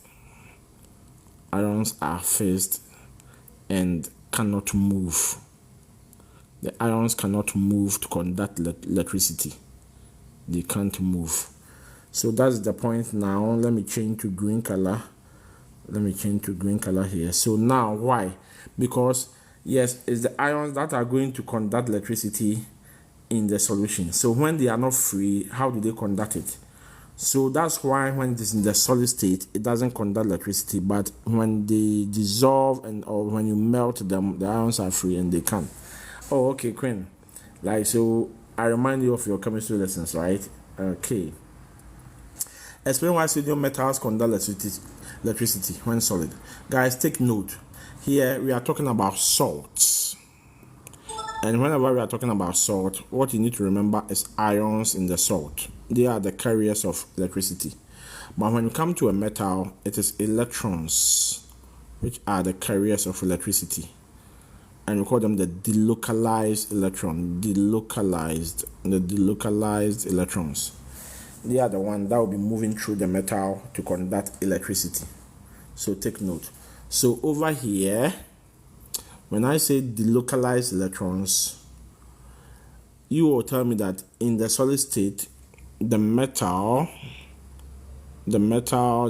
And cannot move. The ions cannot move to conduct electricity. They can't move. So that's the point now. Let me change to green color. Here. So now why? Because yes, it's the ions that are going to conduct electricity in the solution. So when they are not free, how do they conduct it? So that's why when it is in the solid state, it doesn't conduct electricity. But when they dissolve or when you melt them, the ions are free and they can. Oh, okay, Quinn. Like, so I remind you of your chemistry lessons, right? Okay. Explain why sodium metals conduct electricity when solid. Guys, take note. Here we are talking about salts. And whenever we are talking about salt, what you need to remember is ions in the salt. They are the carriers of electricity. But when you come to a metal, it is electrons which are the carriers of electricity. And we call them the delocalized electron. The delocalized electrons. They are the one that will be moving through the metal to conduct electricity. So take note. So over here, when I say delocalized electrons, you will tell me that in the solid state, the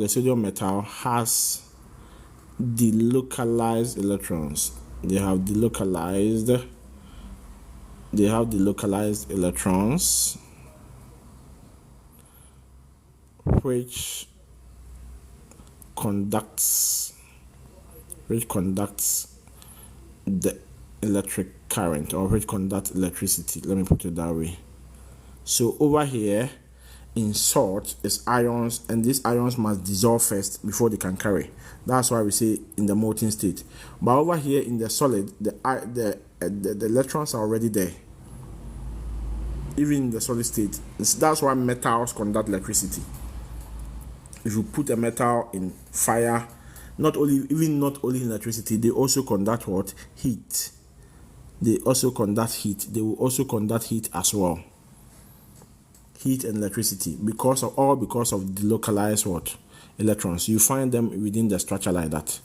sodium metal has delocalized electrons. They have delocalized electrons which conducts the electric current, or which conducts electricity. Let me put it that way. So over here in salt is ions, and these ions must dissolve first before they can carry. That's why we say in the molten state. But over here in the solid, the electrons are already there, even in the solid state. That's why metals conduct electricity. If you put a metal in fire, not only electricity, they also conduct what? Heat. They will also conduct heat as well. Heat and electricity because of delocalized what? Electrons. You find them within the structure like that.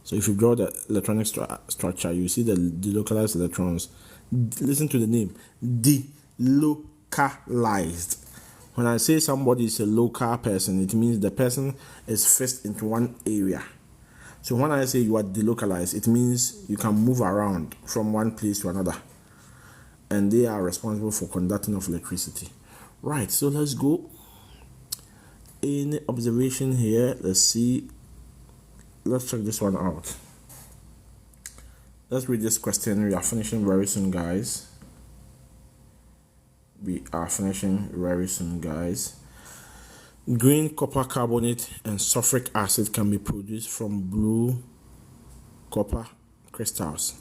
So if you draw the electronic structure, you see the delocalized electrons. Listen to the name. Delocalized localized. When I say somebody is a local person, it means the person is fixed into one area. So when I say you are delocalized, it means you can move around from one place to another. And they are responsible for conducting of electricity. Right, so let's go. Any observation here? Let's see. Let's check this one out. Let's read this question. We are finishing very soon, guys. We are finishing very soon, guys. Green copper carbonate and sulfuric acid can be produced from blue copper crystals.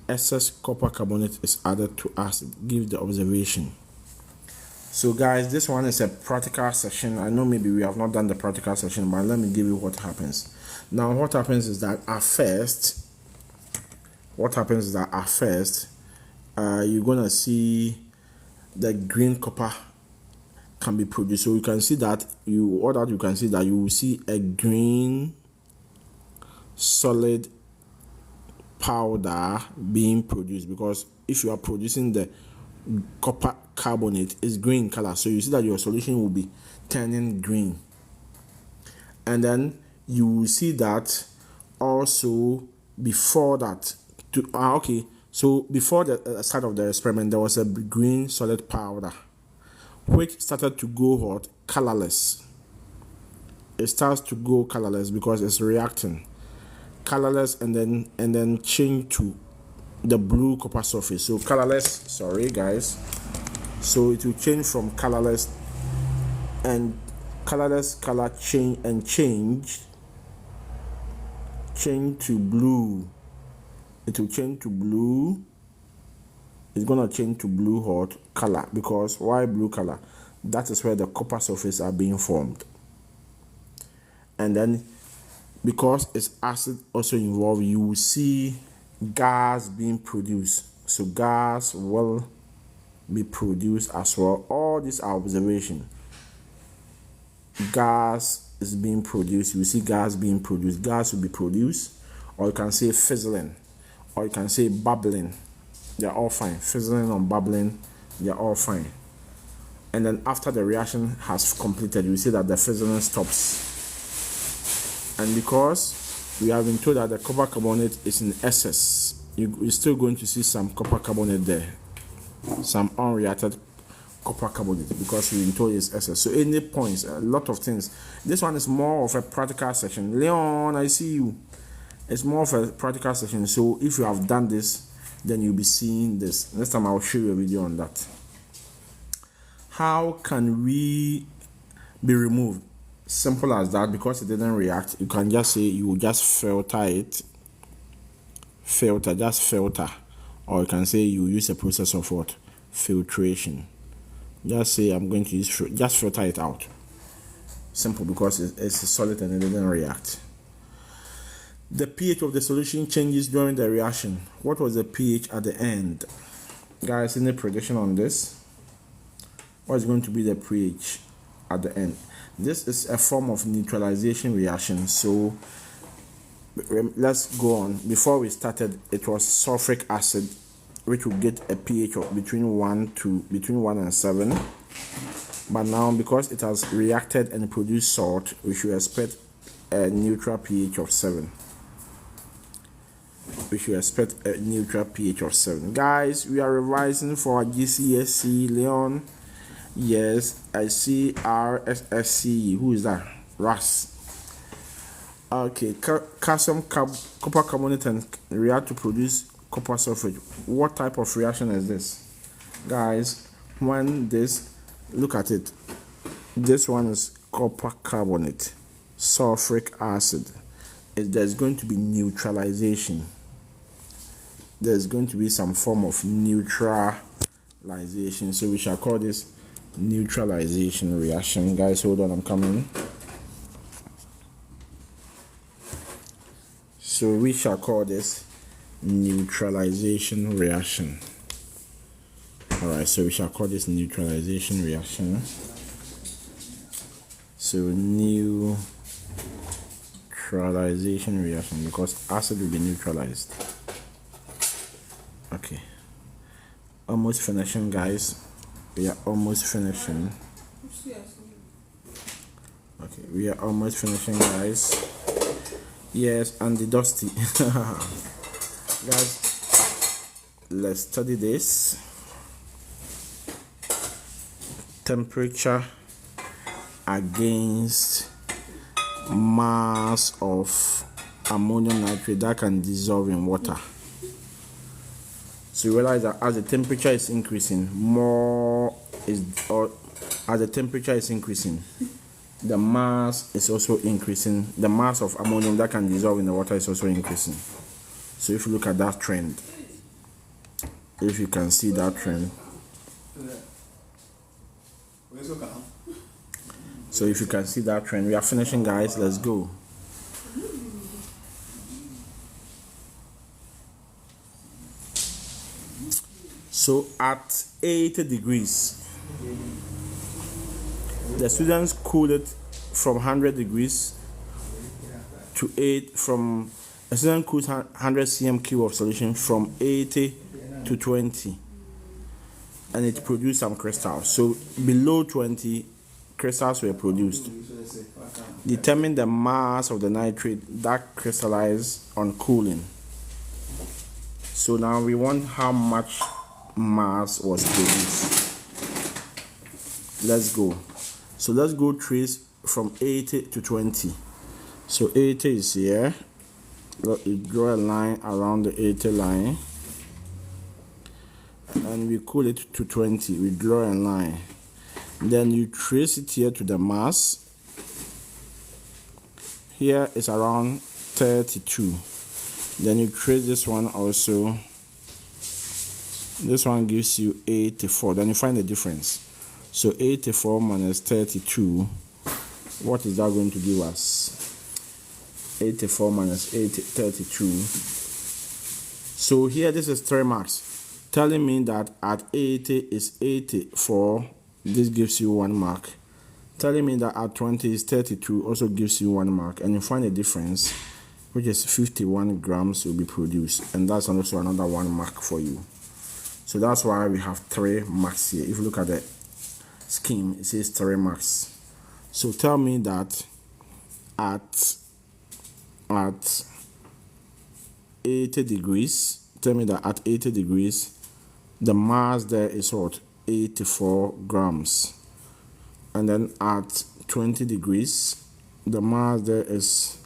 Excess copper carbonate is added to acid. Give the observation. So guys, this one is a practical session. I know maybe we have not done the practical session, but let me give you what happens. Now what happens is that at first, you're gonna see the green copper can be produced. So you can see that you will see a green solid powder being produced, because if you are producing the copper carbonate, it's green color, so you see that your solution will be turning green. And then you will see that also before that so before the start of the experiment, there was a green solid powder which started to go hot, colorless. It starts to go colorless because it's reacting colorless, and then change to the blue copper surface. So colorless, sorry guys, so it will change from colorless and colorless color change to blue. It will change to blue. It's gonna change to blue hot color, because why blue color? That is where the copper surface are being formed. And then because it's acid also involved, you will see gas being produced. So gas will be produced as well. All these are observation. Gas is being produced. You see gas being produced. Gas will be produced, or you can say fizzling, or you can say bubbling. They're all fine. Fizzling or bubbling, they're all fine. And then after the reaction has completed, you see that the fizzling stops. And because we have been told that the copper carbonate is in excess, you're still going to see some copper carbonate there, some unreacted copper carbonate, because we've been told it's excess. So any points, a lot of things. This one is more of a practical session. Leon, I see you. It's more of a practical session. So if you have done this, then you'll be seeing this. Next time I'll show you a video on that. How can we be removed? Simple as that. Because it didn't react, you can just say you will just filter it. Just filter. Or you can say you use a process of what? Filtration. Just say I'm going to use, just filter it out. Simple, because it's a solid and it didn't react. The pH of the solution changes during the reaction. What was the pH at the end? Guys, any prediction on this? What is going to be the pH at the end? This is a form of neutralization reaction. So let's go on. Before we started, it was sulfuric acid, which will get a pH of between 1 and 7. But now, because it has reacted and produced salt, we should expect a neutral pH of 7. We should expect a neutral pH of 7. Guys, we are revising for our GCSE. Leon, yes, I see RSSC. Who is that? RAS. Okay, calcium copper carbonate and react to produce copper sulfate. What type of reaction is this? Guys, when this, look at it. This one is copper carbonate, sulfuric acid. There's going to be neutralization. There's going to be some form of neutralization. So we shall call this neutralization reaction. Guys, hold on, I'm coming. So we shall call this neutralization reaction. Alright, so we shall call this neutralization reaction. So neutralization reaction, because acid will be neutralized. Okay, almost finishing, guys. We are almost finishing. Okay, we are almost finishing, guys. Yes, and the dusty. Guys, let's study this. Temperature against mass of ammonium nitrate that can dissolve in water. So you realize that as the temperature is increasing, as the temperature is increasing, the mass is also increasing. The mass of ammonium that can dissolve in the water is also increasing. So if you look at that trend, if you can see that trend, so if you can see that trend, we are finishing, guys. Let's go. So at 80 degrees, the students cooled it from 100 degrees to 8. From a student cools 100 cm cube of solution from 80 to 20, and it produced some crystals. So below 20, crystals were produced. Determine the mass of the nitrate that crystallized on cooling. So now we want how much mass was produced. Let's go. So let's go trace from 80 to 20. So 80 is here. You draw a line around the 80 line, and we cool it to 20. We draw a line. Then you trace it here to the mass. Here is around 32. Then you trace this one also. This one gives you 84. Then you find the difference. So 84 minus 32. What is that going to give us? 84 minus 32. So here this is 3 marks, telling me that at 80 is 84. This gives you 1 mark. Telling me that at 20 is 32, also gives you 1 mark. And you find a difference, which is 51 grams will be produced. And that's also another 1 mark for you. So that's why we have 3 marks here. If you look at the scheme, it says 3 marks. So tell me that at 80 degrees, tell me that at 80 degrees, the mass there is what? 84 grams. And then at 20 degrees, the mass there is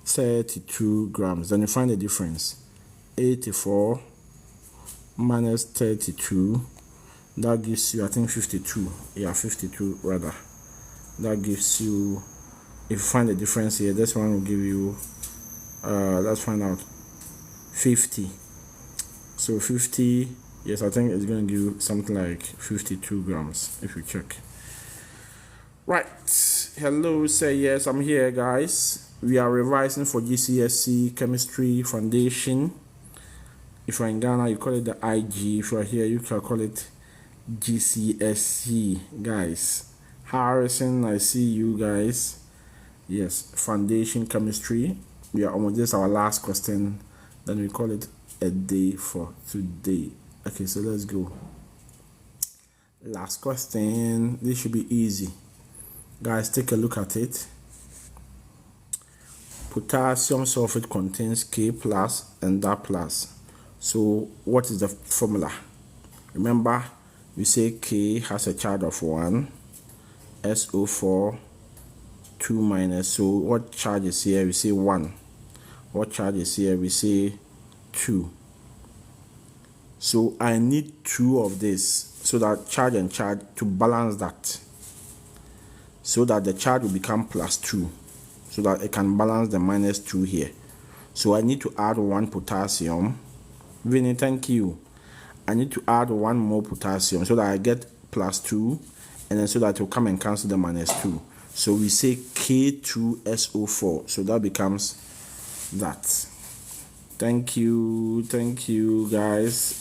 32 grams. Then you find the difference. 84 minus 32, that gives you, I think, 52. Yeah, 52 rather. That gives you, if you find the difference here, this one will give you, let's find out, 50. So 50, yes, I think it's going to give you something like 52 grams if you check. Right. Hello, say yes, I'm here, guys. We are revising for GCSE Chemistry Foundation. If you're in Ghana, you call it the IG. If you're here, you can call it GCSE, guys. Harrison, I see you guys. Yes, Foundation Chemistry. We are almost, this is our last question. Then we call it a day for today. Okay, so let's go. Last question. This should be easy. Guys, take a look at it. Potassium sulfate contains K plus and that plus. So what is the formula? Remember, we say K has a charge of 1, SO4 2 minus. So what charge is here? We say 1. What charge is here? We say 2. So I need 2 of this, so that charge and charge to balance that, so that the charge will become plus 2, so that it can balance the minus 2 here. So I need to add 1 potassium. Vinny, thank you. I need to add 1 more potassium so that I get plus 2, and then so that it will come and cancel the minus 2. So we say K2SO4. So that becomes that. Thank you guys.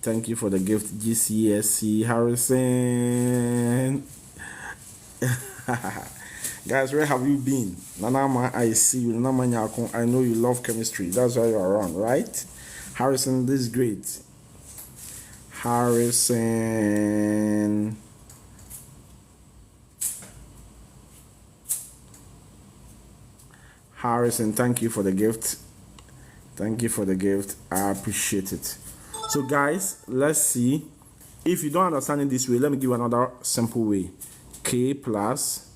Thank you for the gift, GCSE Harrison. Guys, where have you been? Nanama, I see you. Nanama Nyakon, I know you love chemistry. That's why you're around, right? Harrison, this is great. Harrison. Harrison, thank you for the gift. Thank you for the gift. I appreciate it. So guys, let's see. If you don't understand it this way, let me give you another simple way. K plus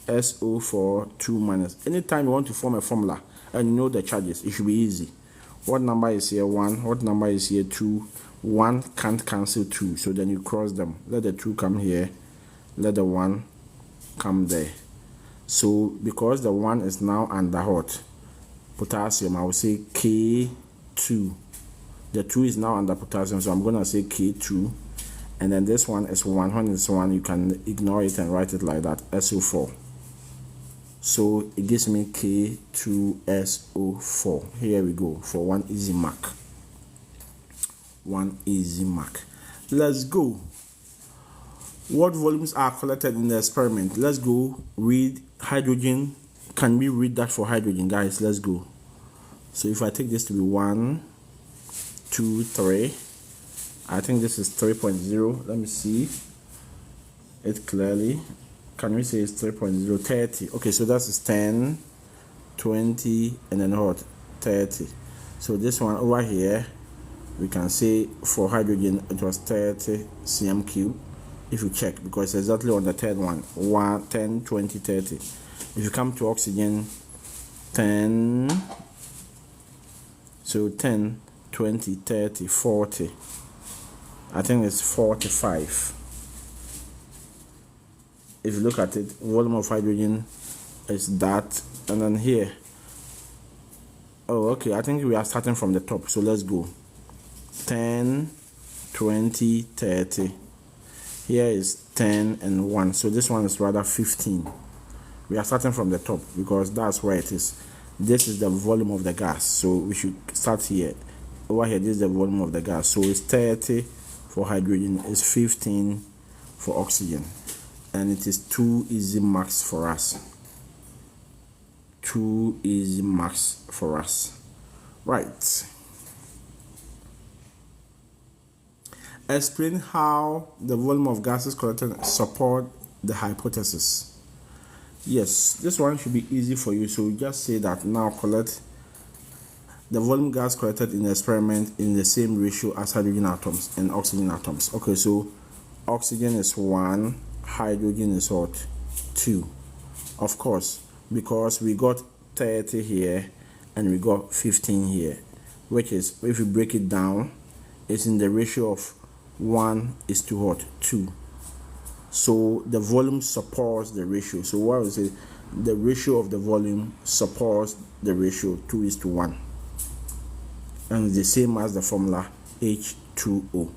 SO4 2 minus. Anytime you want to form a formula and you know the charges, it should be easy. What number is here? 1. What number is here? 2. 1 can't cancel 2, so then you cross them. Let the 2 come here. Let the 1 come there. So because the 1 is now under what? Potassium, I will say K2. The 2 is now under potassium, so I'm going to say K2. And then this one is 1. When it's 1, you can ignore it and write it like that, SO4. So it gives me K2SO4. Here we go for 1 easy mark. 1 easy mark. Let's go. What volumes are collected in the experiment? Let's go read hydrogen. Can we read that for hydrogen, guys? Let's go. So if I take this to be 1, 2, 3, I think this is 3.0. Let me see it clearly. Can we say it's 3.0? 30. Okay, so that's 10, 20, and then what? 30. So this one over here, we can say for hydrogen it was 30 cm cube. If you check, because it's exactly on the third one, 10, 20, 30. If you come to oxygen, 10, so 10, 20, 30, 40. I think it's 45. If you look at it, volume of hydrogen is that, and then here. Oh, okay, I think we are starting from the top, so let's go. 10, 20, 30. Here is 10 and 1, so this one is rather 15. We are starting from the top because that's where it is. This is the volume of the gas, so we should start here. Over here, this is the volume of the gas, so it's 30 for hydrogen, it's 15 for oxygen, and it is 2 easy marks for us. 2 easy marks for us. Right. Explain how the volume of gases collected support the hypothesis. Yes, this one should be easy for you. So we just say that now collect the volume gas collected in the experiment in the same ratio as hydrogen atoms and oxygen atoms. Okay, so oxygen is 1, hydrogen is what? 2. Of course, because we got 30 here and we got 15 here, which is, if you break it down, it's in the ratio of 1 is to what? 2. So the volume supports the ratio. So what I would say, the ratio of the volume supports the ratio 2 is to 1. And it's the same as the formula H2O.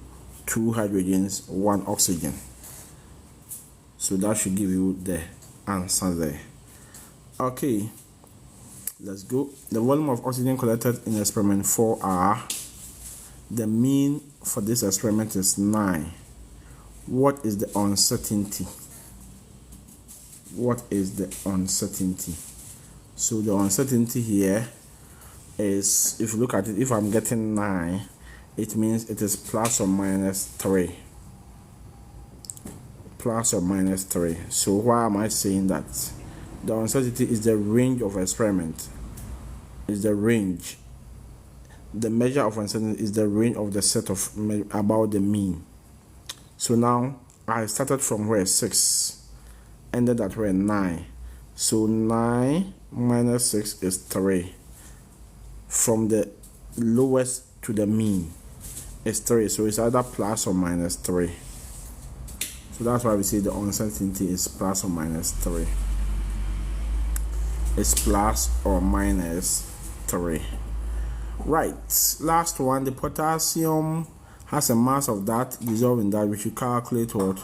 2 hydrogens, 1 oxygen. So that should give you the answer there. Okay, let's go. The volume of oxygen collected in experiment 4R. The mean for this experiment is 9. What is the uncertainty? What is the uncertainty? So the uncertainty here is, if you look at it, if I'm getting 9, it means it is plus or minus 3. Plus or minus 3. So why am I saying that? The uncertainty is the range of experiment. Is the range. The measure of uncertainty is the range of the set of about the mean. So now I started from where 6, ended at where 9. So 9 minus 6 is 3. From the lowest to the mean is 3. So it's either plus or minus 3. So that's why we say the uncertainty is plus or minus 3. It's plus or minus 3. Right. Last one, the potassium has a mass of that dissolved in that. We should calculate what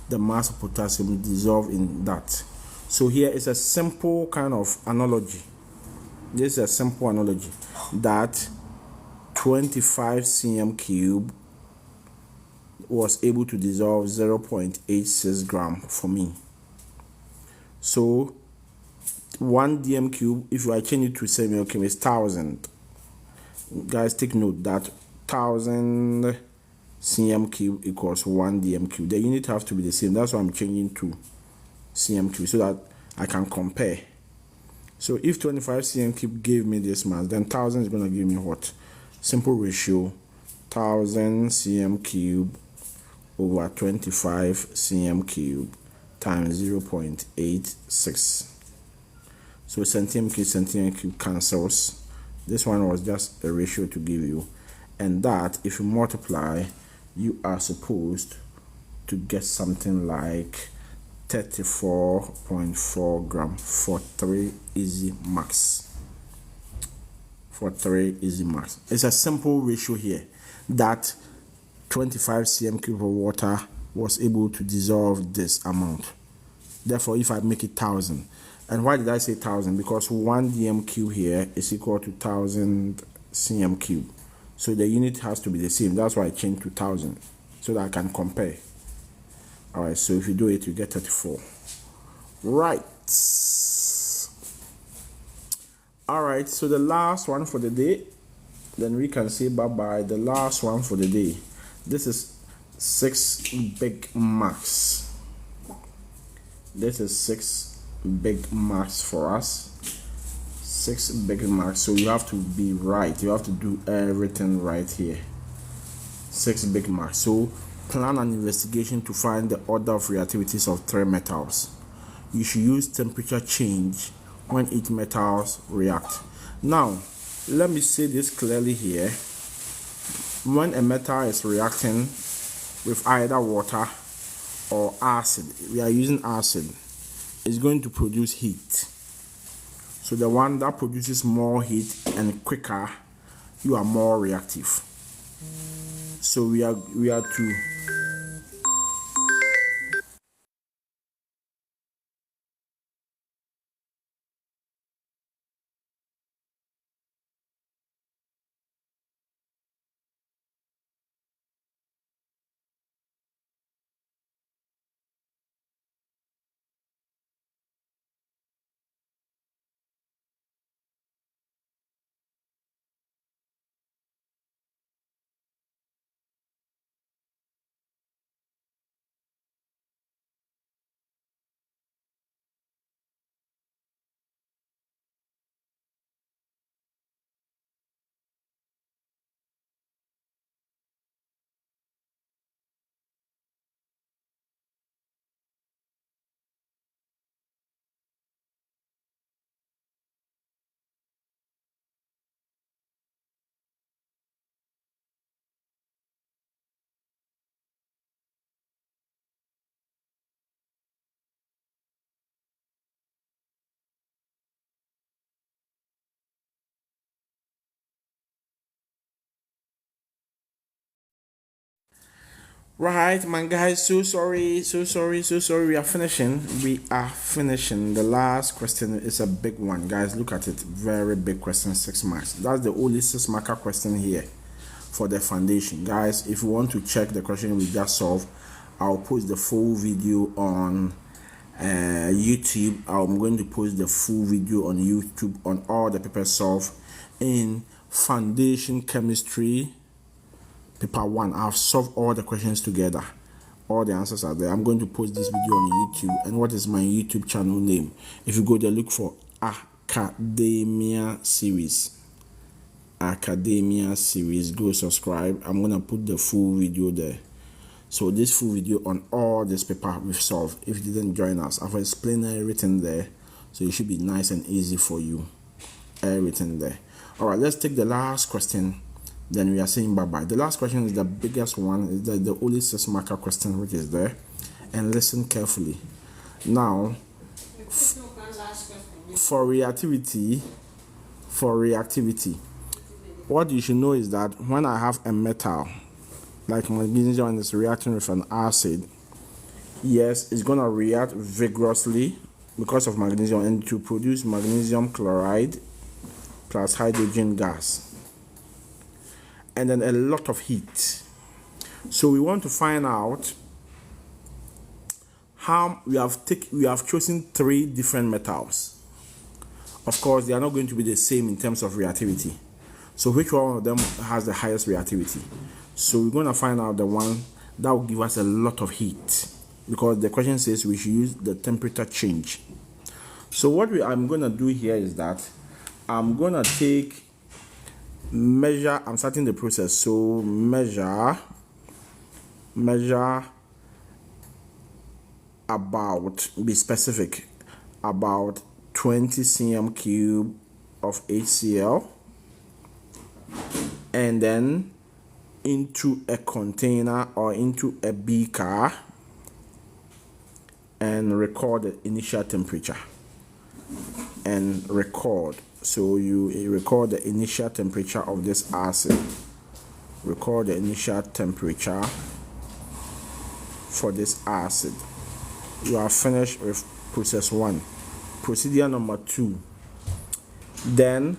the mass of potassium dissolved in that. So here is a simple kind of analogy. This is a simple analogy that 25 cm cube was able to dissolve 0.86 gram for me. So 1 dm cube, if I change it to cm cube, is 1000. Guys, take note that 1000 cm cube equals 1 dm cube. The unit have to be the same. That's why I'm changing to cm cube so that I can compare. So if 25 cm cube gave me this mass, then 1000 is going to give me what? Simple ratio, 1000 cm cube over 25 cm cube times 0.86. So centimeter cube cancels. This one was just a ratio to give you, and that if you multiply, you are supposed to get something like 34.4 gram for 3 easy marks. For 3 easy marks. It's a simple ratio here that 25 cm cube of water was able to dissolve this amount. Therefore, if I make it 1000, and why did I say 1000? Because 1 dm cube here is equal to 1000 cm cube. So the unit has to be the same. That's why I changed to 1000 so that I can compare. Alright, so if you do it, you get 34. Right. Alright, so the last one for the day, then we can say bye-bye. The last one for the day. This is 6 big marks. This is 6 big marks for us. 6 big marks. So you have to be right. You have to do everything right here. 6 big marks. So plan an investigation to find the order of reactivities of 3 metals. You should use temperature change when each metals react. Now, let me say this clearly here. When a metal is reacting with either water or acid, we are using acid, it's going to produce heat. So the one that produces more heat and quicker, you are more reactive. So we are to right, my guys, so sorry. We are finishing. The last question is a big one, guys. Look at it. Very big question, 6 marks. That's the only 6 marker question here for the foundation. Guys, if you want to check the question we just solved, I'll post the full video on YouTube. I'm going to post the full video on YouTube on all the papers solved in foundation chemistry paper 1. I've solved all the questions together. All the answers are there. I'm going to post this video on YouTube. And what is my YouTube channel name? If you go there, look for Academia Series. Academia Series. Go subscribe. I'm going to put the full video there. So this full video on all this paper we've solved. If you didn't join us, I've explained everything there. So it should be nice and easy for you. Everything there. Alright, let's take the last question. Then we are saying bye-bye. The last question is the biggest one. Is the only 6 marker question which is there. And listen carefully. Now, for reactivity, what you should know is that when I have a metal, like magnesium is reacting with an acid, yes, it's going to react vigorously because of magnesium and to produce magnesium chloride plus hydrogen gas. And then a lot of heat. So we want to find out how we have chosen 3 different metals. Of course, they are not going to be the same in terms of reactivity. So which one of them has the highest reactivity? So we're going to find out the one that will give us a lot of heat, because the question says we should use the temperature change. So what I'm going to do here is that I'm going to measure, I'm starting the process. So measure about, be specific, about 20 cm cube of HCl, and then into a container or into a beaker and record the initial temperature and record. So you record the initial temperature of this acid. Record the initial temperature for this acid. You are finished with process 1. Procedure number 2. Then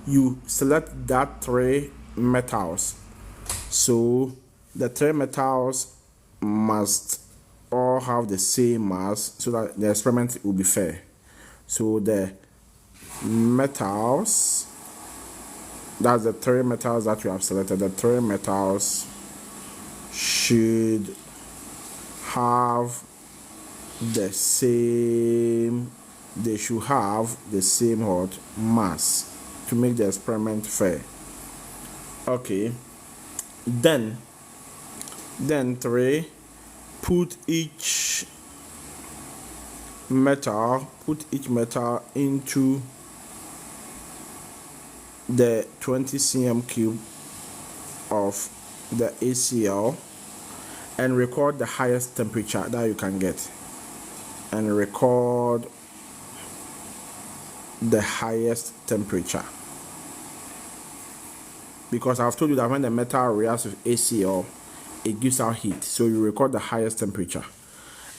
you select that 3 metals. So the 3 metals must all have the same mass so that the experiment will be fair. So the metals, that's the 3 metals that you have selected, the 3 metals should have the same, they should have the same hot mass to make the experiment fair. Okay, then 3, put each metal into the 20 cm cube of the HCl and record the highest temperature that you can get, and record the highest temperature, because I've told you that when the metal reacts with HCl, it gives out heat. So you record the highest temperature,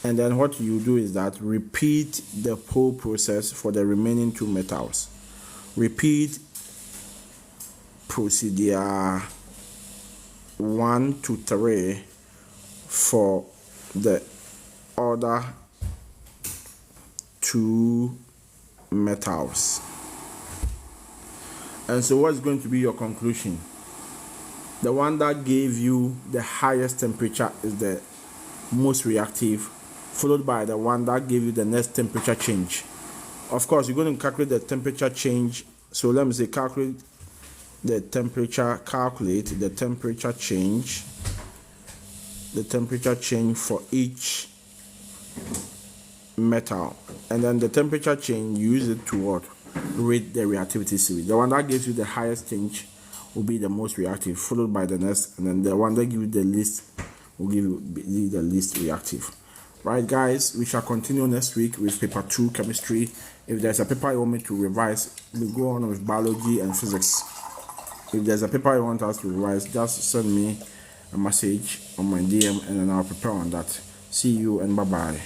and then what you do is that repeat the whole process for the remaining 2 metals. Repeat procedure 1 to 3 for the other 2 metals. And so what's going to be your conclusion? The one that gave you the highest temperature is the most reactive, followed by the one that gave you the next temperature change. Of course, you're going to calculate the temperature change. So let me say calculate the temperature change for each metal, and then the temperature change, use it to what? Rate the reactivity series. The one that gives you the highest change will be the most reactive, followed by the next, and then the one that gives you the least will give you the least reactive. Right, guys, we shall continue next week with paper 2, chemistry. If there's a paper you want me to revise, we'll go on with biology and physics. If there's a paper you want us to revise, just send me a message on my DM and then I'll prepare on that. See you and bye bye.